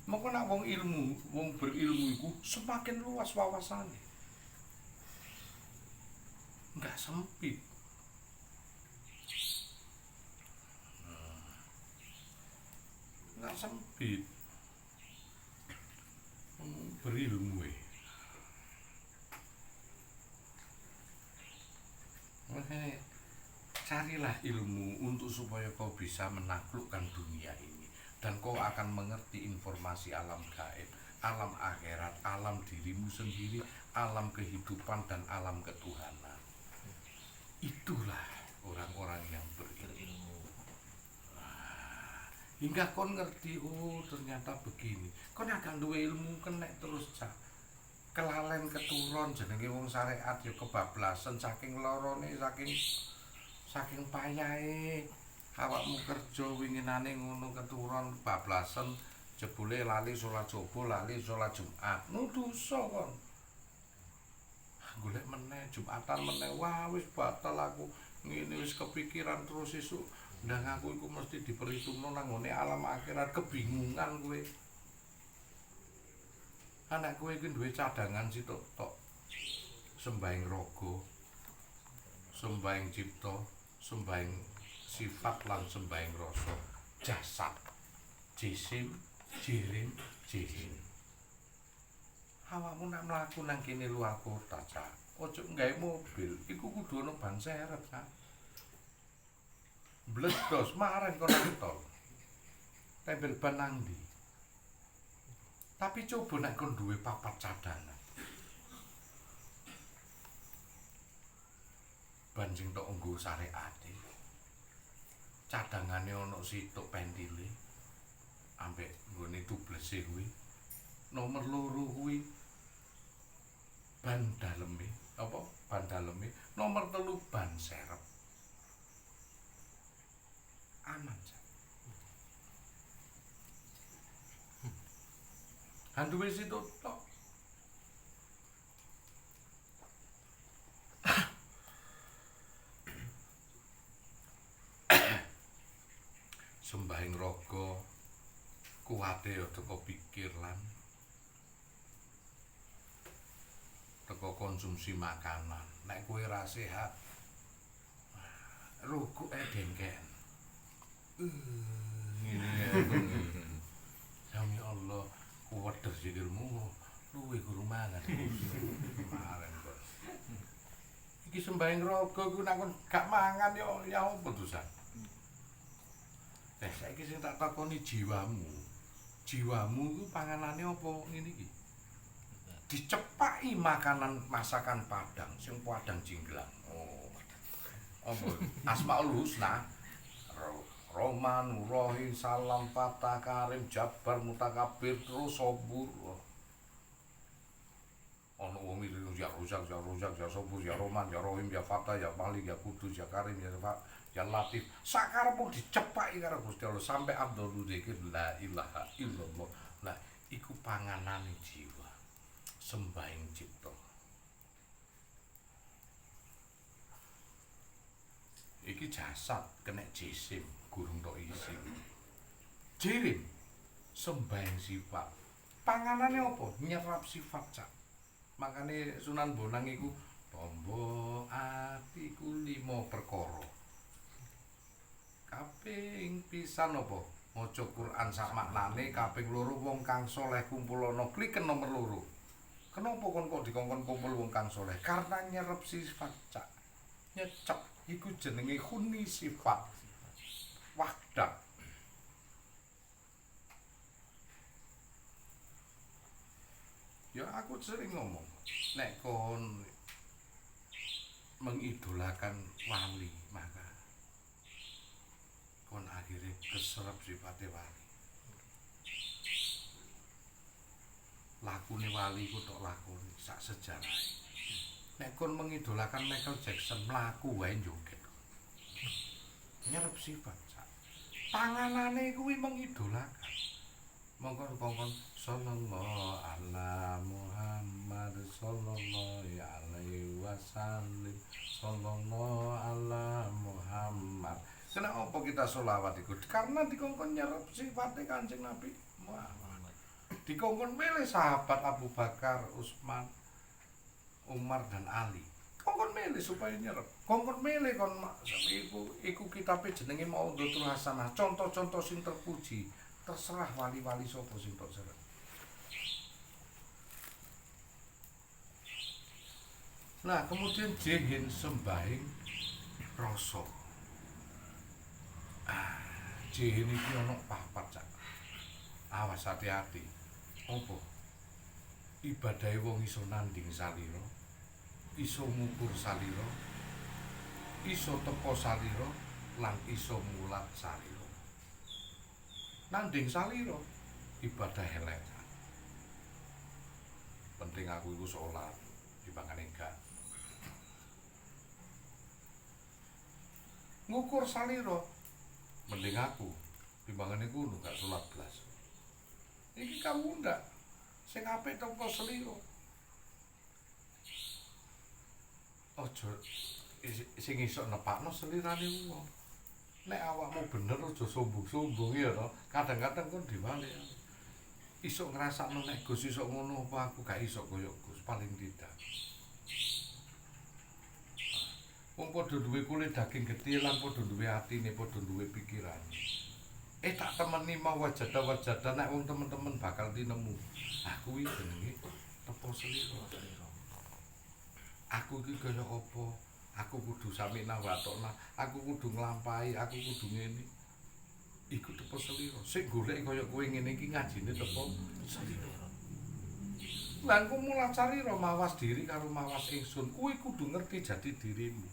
Mengko nek wong ilmu, wong berilmu iku semakin luas wawasane. Enggak sempit. Enggak sempit. Berilmu Makanya carilah ilmu untuk supaya kau bisa menaklukkan dunia ini dan kau akan mengerti informasi alam gaib, alam akhirat, alam dirimu sendiri, alam kehidupan dan alam ketuhanan. Itulah orang-orang yang berilmu. Hingga kau ngerti, oh ternyata begini. Kau akan duwe ilmu kena terus cak. Kelalen keturun jenenge wong syariat ya kebablasan saking lorone saking payahe awakmu kerja winginane ngono keturun bablasan jebule lali salat subuh lali salat Jumat nu dosa kon golek meneh Jumatan meneh wah wis batal aku ngene wis kepikiran terus esuk ndang aku iku mesti diperhitungno nang ngene alam akhirat kebingungan kowe. Anak kowe iki duwe cadangan sitok tok. Sembahyang raga, sembahyang cipta, sembahyang sifat lan sembahyang rasa, jasad, jisim, jirim, jihim. Awakmu nak mlaku nang kene luar kota, Cak. Ojo nggawe mobil, iku kudu ana ban serep, Cak. Bledos maren kono tol. Tempel ban nang ndi? Tapi coba nek kon duwe papat cadangan. Banjing tok nggo syariate. Cadangane ana situk pentile. Ambek nggone tublese kuwi. Nomor 2 kuwi ban daleme, apa? Ban daleme. Nomor 3 ban serep. Aman. Handu wis itu tok. Sembahyang raga kuwate ya teko pikir lan teko konsumsi makanan. Nek kowe ra sehat rukuke dengken. Ngene ya. Ya Allah. Kuwedher sikilmu luwe guru mangan. Maren kok. Iki sembahyang raga ku nek gak mangan ya opo dosan. Saiki sing tak takoni jiwamu. Jiwamu ku panganane apa ngene iki? Dicepaki makanan masakan Padang sing Padang jinglang. Oh. Apa? Asmaul Husna. Roman, Rohim, Salam, Fatah, Karim, Jabbar, Mutakabir, terus Sobur. Ono wong iki ya Rozak, ya Sobur, ya Roman, ya Rohim, ya Fatah, ya Malik, ya Kudus, ya Karim, ya Latif. Sakarepmu dicepaki karo Gusti Allah sampai Abdul Dzikir la ilaha illallah. Lah iku panganane jiwa. Sembahyang cipta. Iki jasad kena jisim. Gurung tok isi. Jirim sembahyang sifat. Panganane apa? Nyerap sifat, Cak. Makane Sunan Bonang iku Tombo atiku 5 perkara. Kaping pisan apa? Maca Quran sak maknane, kaping 2 wong kang saleh kumpul ana kliken nomor 2. Kenapa kon kok dikongkon kumpul wong kang saleh? Karena nyerep sifat cak. Nyecep iku jenenge huni sifat. Wahdah. Ya aku sering ngomong, nek kon mengidolakan wali, maka kon akhirnya keserap sifatnya wali. Lakune wali ku tok lakune sak sejarah. Nek kon mengidolakan Michael Jackson mlaku wae joget. Nyerep sifat sak. Panganane kuwi mengidolakan. Mongkon kongkon sallallahu ala Muhammad sallallahu alaihi wasallam sallallahu ala Muhammad. Kenapa kita sholawat itu? Karena dikongkon nyerap sifatnya Kanjeng Nabi Muhammad. Dikongkon milih sahabat Abu Bakar, Utsman, Umar dan Ali. Kongkon milih supaya nyerap. Kongkon milih kon iku kitabe jenenge Maudhutul Hasanah, contoh-contoh sing terpuji. Terserah wali-wali sapa sing tok serep. Nah, kemudian jihin sembahing rasa. Jihin iki ana papat cak. Awas hati-hati. Apa? Ibadahe wong iso nanding salira, iso ngukur salira, iso teka salira, lan iso mulat salira. Nanding salira ibadah elek. Penting aku iku salat dibangane enggak. Ngukur salira mending aku dibangane kuno gak salat blas. Iki kamu ndak sing apik teko salira. Ojo sing iso nepakno selirane wong. Nek awakmu bener aja sombong-sombong ya to. Kadang-kadang kon diwali. Iso ngrasakno nek Gus iso ngono apa aku gak iso koyo Gus, paling tidak. Wong padha duwe kulit daging gedhe lan padha duwe atine, padha duwe pikiran. Tak temeni mau wajada-wajada nek wong temen-temen bakal tinemu. Aku iki jenenge tepo selira. Aku iki kaya apa? Aku kudu samina watokna, aku kudu nglampahi, aku kudu ngene. Iku tepo selira. Sik golek kaya kowe ngene iki ngajine tepo selira. Lan ku mulah carira mawas diri karo mawas ingsun. Kuwi kudu ngerti jati dirimu.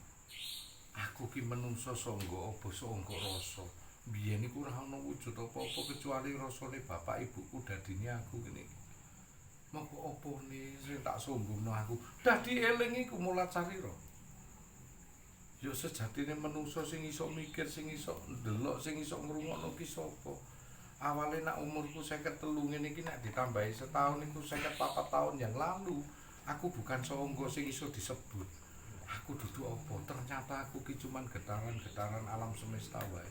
Aku ki menungso sangga apa sangga rasa. Biyen iku ora ana wujud apa-apa kecuali rasane bapak ibuku dadine aku ngene iki. Moko opone sing tak sombongno aku. Dadi eling iku mulah carira. Yo sejatine menungso sing iso mikir, sing iso ndelok, sing iso ngrungokno ki sapa. Awale nak umurku 53 ngene iki nek ditambahi setahun iku 54 tahun yang lalu. Aku bukan sangga sing iso disebut. Aku dudu apa? Ternyata aku ki cuman getaran-getaran alam semesta wae.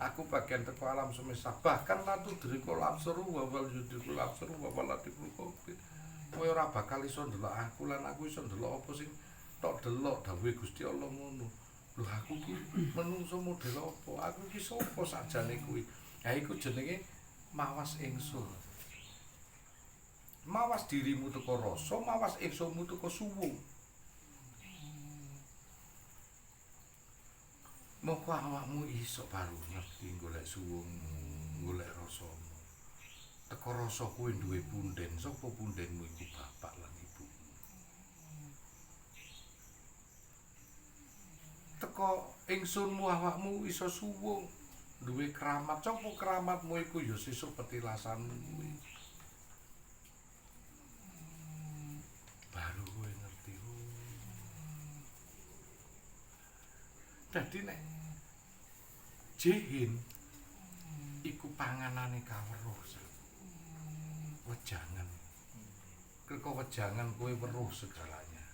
Aku bagian teko alam semesta. Bahkan latu driko lapseru wa wal yudrikul lapseru wa walatikul covid. Kowe ora bakal iso ndelok aku lan aku iso ndelok apa sing tok delok dawuhe Gusti Allah ngono. Lho aku ki menungso model apa? Aku ki sapa sakjane kuwi? Ya iku jenenge mawas ingsun. Mawas dirimu teko rasa, mawas ingsunmu teko suwung. Moko awakmu iso baru ngerti golek suwungmu, golek rasamu. Teko rasa kuwi duwe punden, sapa pundenmu iku bapak lan ibumu. Teko ingsunmu awakmu iso suwung, duwe keramat, sapa keramatmu iku ya sesuk petilasanmu kuwi. Baru kowe ngerti. Dadi nek jihin iku panganane kaweruh. Wejangan. Keko wejangan kowe weruh segalanya.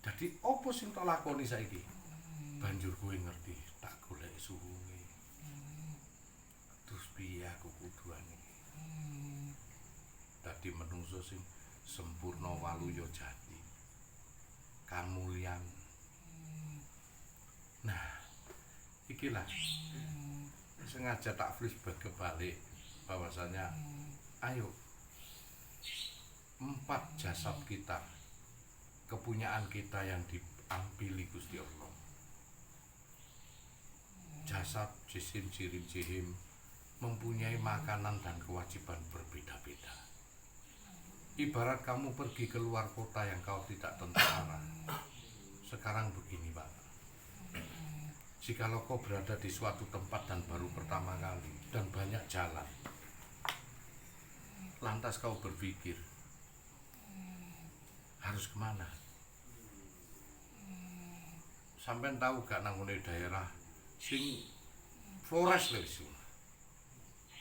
Dadi apa sing tak lakoni saiki? Banjur kowe ngerti, tak golek suwunge. Terus piye aku kuduane iki? Dadi menungso sing sempurna waluya jati kamulyan. Nah ikilah sengaja tak flashback kebalik bahwasanya ayo 4 jasad kita, kepunyaan kita yang diampili Gusti Allah, jasad jisim jirim jihim mempunyai makanan dan kewajiban berbeda-beda. Ibarat kamu pergi ke luar kota yang kau tidak tentu arah. Sekarang begini Pak, jikalau kau berada di suatu tempat dan baru pertama kali dan banyak jalan, lantas kau berpikir harus kemana? Sampai tahu gak nanggone daerah sing flores lho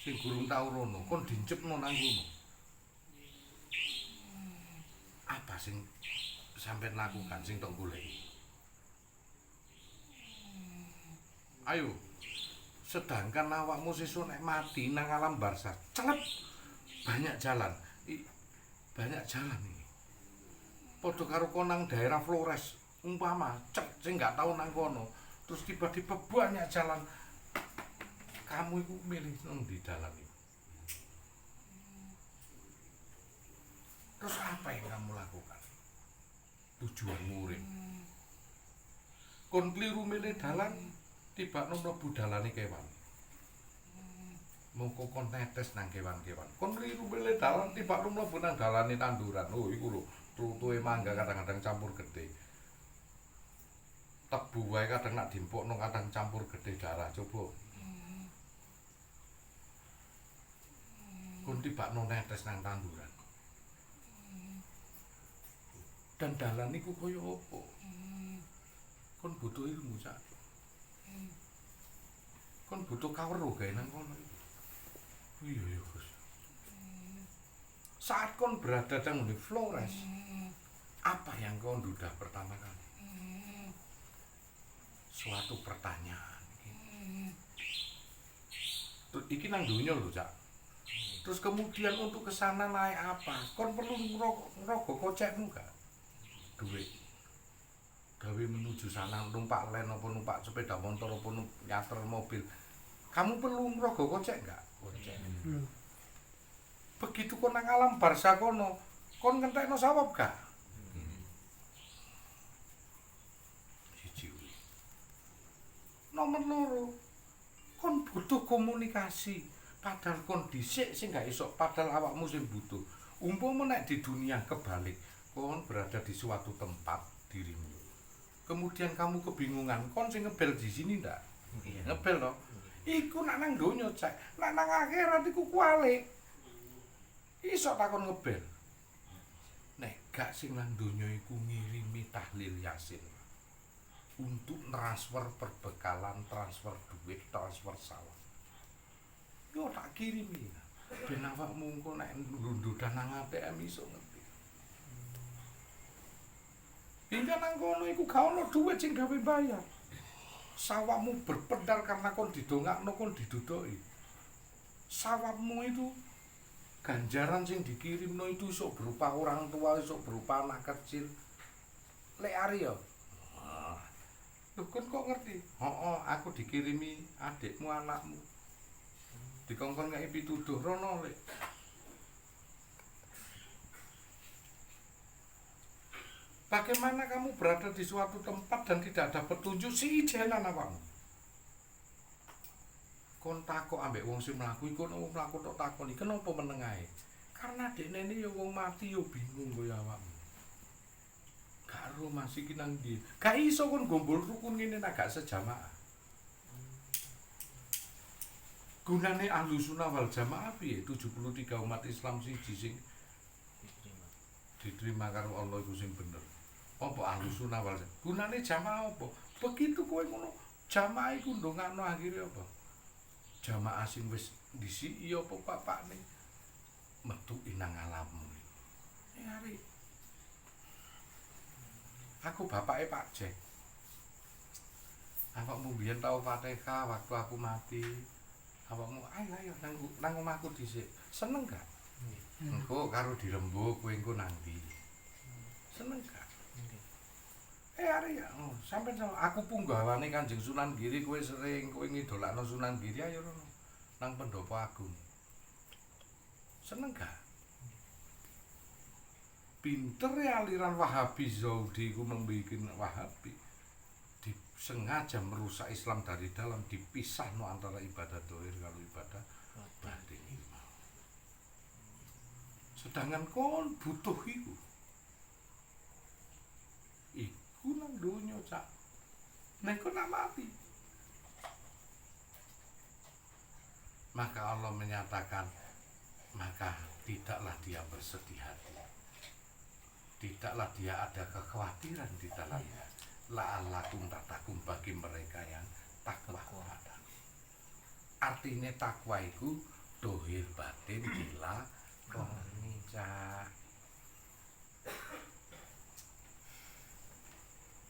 sing gurung tau rono, kon dincepno nang kono. Apa sing sampai lakukan sing tok goleki? Ayo, sedangkan awakmu sesuk nek mati nang alam barzah, celep banyak jalan. Banyak jalan ini. Padha karo kon nang daerah Flores, umpama cek sing gak tau nang kono, terus tiba-tiba banyak jalan. Kamu itu milih nang di dalam itu. Terus apa yang kamu lakukan? Tujuanmu urip. Kon kliru milih dalan, tibakno mlebu dalane kewan. Mongko kon netes nang kewan-kewan. Kon kliru milih dalan, tibakno mlebu nang dalane tanduran. Oh iku lho, tutuhe mangga kadang-kadang campur gedhe. Tebu wae kadang nak dimpukno kadang campur gedhe darah. Coba. Kon tibakno netes nang tanduran. Dan dalan niku kaya apa? Kon butuh ilmu sak. Kon butuh kawero gawe nang kono iki. Iya ya, Gus. Saat kon berada di Flores, apa yang kau dudah pertama kali? Suatu pertanyaan. Terus iki nang dunya lho, Cak. Terus kemudian untuk kesana naik apa? Kon perlu ngerogoh kocekmu gak? Duit. Gawe menuju sana numpak len apa numpak sepeda motor apa nyater mobil. Kamu perlu ngerogoh kocek gak? Kocek. Begitu kon nang alam barzah kono, kon ngentekno sawab gak? Siji. Nomor loro, kon butuh komunikasi. Padahal kon dhisik sing gak iso, padahal awakmu sing butuh. Umpama nek di dunia kebalik, kon berada di suatu tempat dirimu. Kemudian kamu kebingungan, kon sing ngebel di sini ndak? Iya. Ngebel to. Iku nak nang donya, Cak. Nak nang akhirat iku kualik. Iso takon ngebel. Nek gak sing nang donya iku ngirimi tahlil Yasin. Untuk transfer perbekalan, transfer duit, transfer sawah. Yo tak kirimi. Ben awakmu engko nek ndundhudan nang ATM iso ngerti. Hingga nang kono iku gak ono duit sing gawe bayar. Sawahmu berpedal karena kon didongakno, kon didudoki. Sawahmu itu ganjaran sing dikirimno itu iso berupa orang tua, iso berupa anak kecil. Lek ari yo. Lho kon kok ngerti? Heeh, aku dikirimi adikmu, anakmu. Dikongkon ngeki pituduh rono lek. Bagaimana kamu berada di suatu tempat dan tidak ada petunjuk si ijenan awakmu? Kon takok ambek wong sing mlaku iku wong mlaku tok takoni kenapa meneng ae? Karena dekne ya wong mati ya bingung kaya awakmu. Gak ro Mas iki nang ndi? Gak iso kon gombol rukun ngene nek gak sejamaah. Gunane Ahlussunnah wal Jamaah piye? 73 umat Islam siji sing diterima karo Allah iku sing bener. Apa Ahlussunnah wal Jamaah? Gunane jamaah apa? Begitu kowe ngono, jamaah iku ndongakno akhire apa? Jamaah sing wis disiki apa bapakne metu nang alammu. Hari aku bapake Pak Jack. Awakmu mbiyen tau Fatihah waktu aku mati. Awakmu ayo nang omahku dhisik. Seneng gak? Engko karo dirembuk kowe engko nang ndi? Seneng gak? Are ya, sampeyan sama aku punggawane Kanjeng Sunan Giri, kowe sering kowe ngidolakno Sunan Giri, ayo rono nang Pendopo Agung. Seneng gak? Pinter ya aliran Wahabi Zaudi ku membikin Wahabi. Sengaja merusak Islam dari dalam, dipisah no antara ibadah dohir kalau ibadah batin iki mau. Sedangkan kon butuh iku. Iku nang donya cak. Nek kon nak mati. Maka Allah menyatakan, maka tidaklah dia bersedih hati. Tidaklah dia ada kekhawatiran di dalamnya. La'allakum tatakum bagi mereka yang takwa kepada. Artinya takwa itu dohir batin bila koni cak.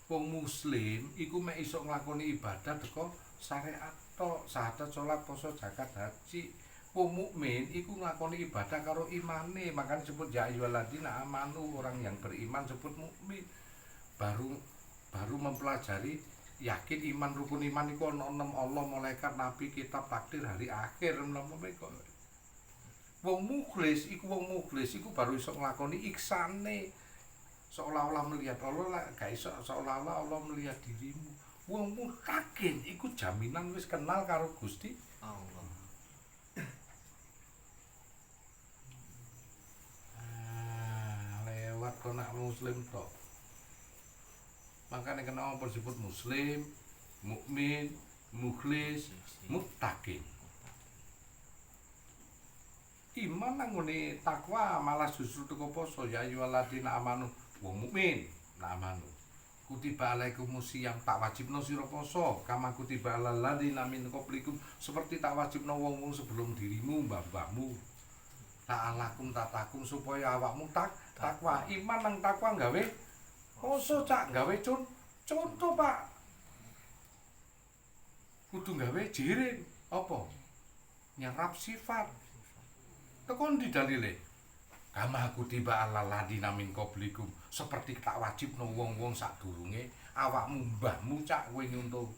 Wong muslim iku mek iso nglakoni ibadah teko syariat tok, syahadat, salat, puasa, zakat, haji. Wong mukmin iku nglakoni ibadah karo imane, makanya disebut ya ayyuhalladzina amanu, orang yang beriman disebut mukmin. Baru mempelajari yakin iman, rukun iman iku ana 6 Allah, malaikat, nabi, kitab, takdir, hari akhir. Wong mukhlis iku baru iso nglakoni iksane, seolah-olah melihat Allah, gak iso seolah-olah Allah melihat dirimu. Wong mutakin iku jaminan wis kenal karo Gusti Allah. Lewat konak muslim tok. Makanya kenapa disebut muslim, mukmin, mukhlis, muttaqin. Iman nang ngene takwa malah justru teko poso, ya ayyuhalladzina amanu, wong mukmin, nah amanu. Kutiba alaikumusiyam, tak wajibno sira poso, kama kutiba alal ladzina min qablikum, seperti tak wajibno wong-wong sebelum dirimu, mbah-mbahmu. Ta'alakum tatakum, supaya awakmu takwa. Iman nang takwa gawe poso cak, gawe contoh Pak. Kudu gawe jirim apa? Nyerap sifat. Tekon di dalile. Kama kutiba alal ladzina min qablikum, seperti tak wajibno wong-wong sadurunge awakmu, mbahmu cak kowe nyuntuh.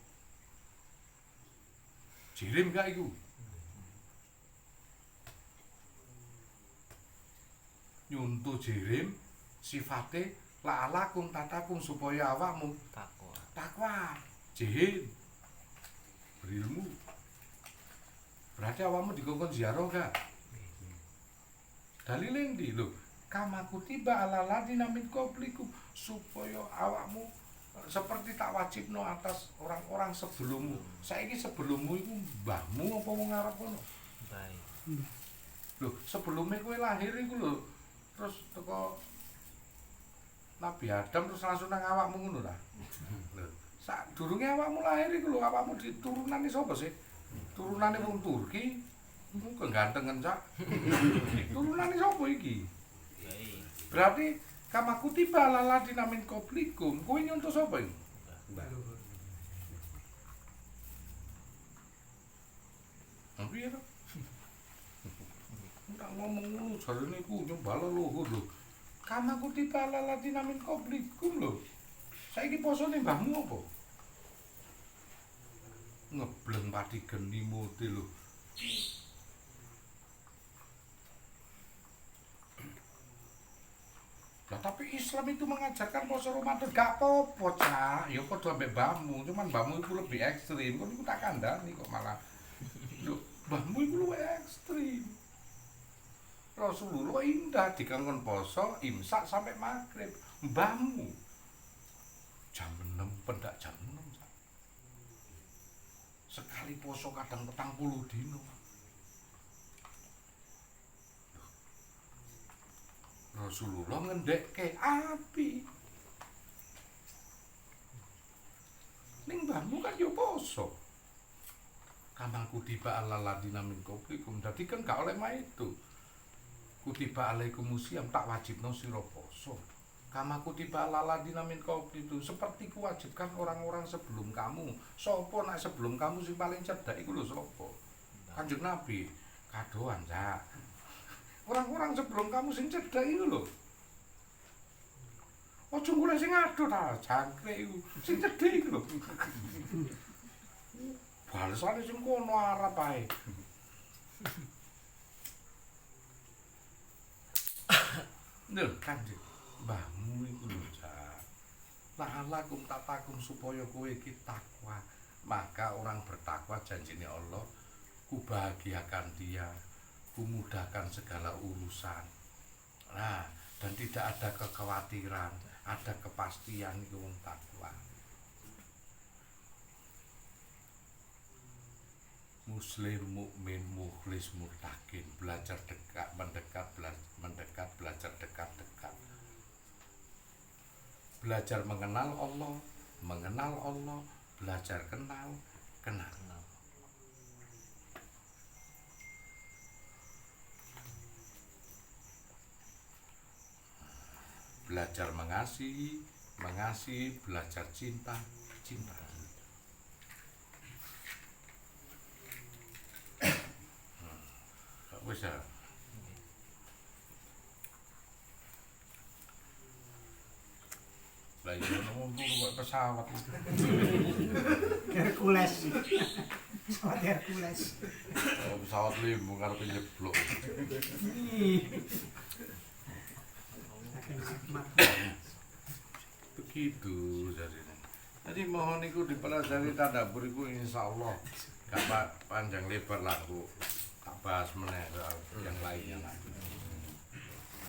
Jirim gak iku? Nyuntuh jirim sifate la'alakum tatakum, supaya awakmu takwa, jihad, berilmu. Berarti awakmu dikongkon ziarah gak? Dalile ndi lho? Kama kutiba alal ladzina min qablikum, supaya awakmu seperti tak wajibno atas orang-orang sebelummu. Saiki sebelummu iku mbahmu apa wong Arab kono? Baik. Lho, sebelumnya kowe lahir iku lho, terus teko Nabi Adam terus langsung nang awakmu ngono ta? Lho, sadurunge awakmu lahir iku lho, awakmu diturunane sapa sih? Turunane wong Turki. Kok gantengen cak. Turunane sapa iki? Baik. Berarti kama kutiba alal ladzina min qablikum, kowe nyontoh sapa iki? Piye to? Ndak ngomong ngono jarene iku nyembah leluhur lho. Kama kutiba alal ladzina min qablikum lho. Saiki posone mbahmu apa? Ngebleng pati geni mute lho. Lah tapi Islam itu mengajarkan puasa Ramadan gak apa-apa, Cak. Ya padha ambek mbahmu, cuman mbahmu itu lebih ekstrim. Kok niku tak kandhani kok malah. Lho, mbahmu itu luwih ekstrim. Rasulullah indah dikongkon poso imsak sampai maghrib. Mbahmu jam 6 pendak jam 6, Cak. Sekali poso kadang 40 dino. Rasulullah ngendekke api. Ning mbahmu kan yo poso. Kama kutiba alal ladzina min qablikum. Dadi kan gak oleh mah itu. Kutiba alaikumusiyam, tak wajibno sira poso. Kama kutiba alal ladzina min qablikum, seperti kuwajibkan orang-orang sebelum kamu. Sopo nak sebelum kamu sing paling cedhak iku lho sapa? Kanjeng Nabi. Kadoan, Cak. orang-orang sebelum kamu sing cedhak itu lho. Ojo golek sing ado ta, jangkrik iku. Sing cedhak iku lho. Balesane sing kono arep ae. Lho, Kanjeng, mbahmu iku lho, Cak. La'alakum tatakum supaya kowe iki takwa. Maka orang bertakwa janjine Allah, kubahagiakan dia, kumudahkan segala urusan. Nah, dan tidak ada kekhawatiran, ada kepastian itu wong takwa. Muslim, mukmin, mukhlis, muttaqin, belajar dekat, mendekat, belajar dekat. Belajar mengenal Allah, belajar kenal. Belajar mengasihi, belajar cinta. Wis ya. Lah iya ngomong kok pesawat. Hercules. Pesawat Hercules. Oh, pesawat limbung karepe nyeblok. Saking hikmat. Begitu jadinya. Jadi mohon iku dipelajari tadabbur iku insyaallah gak panjang lebar lah Bu. Tak bahas meneh yang lainnya lagi.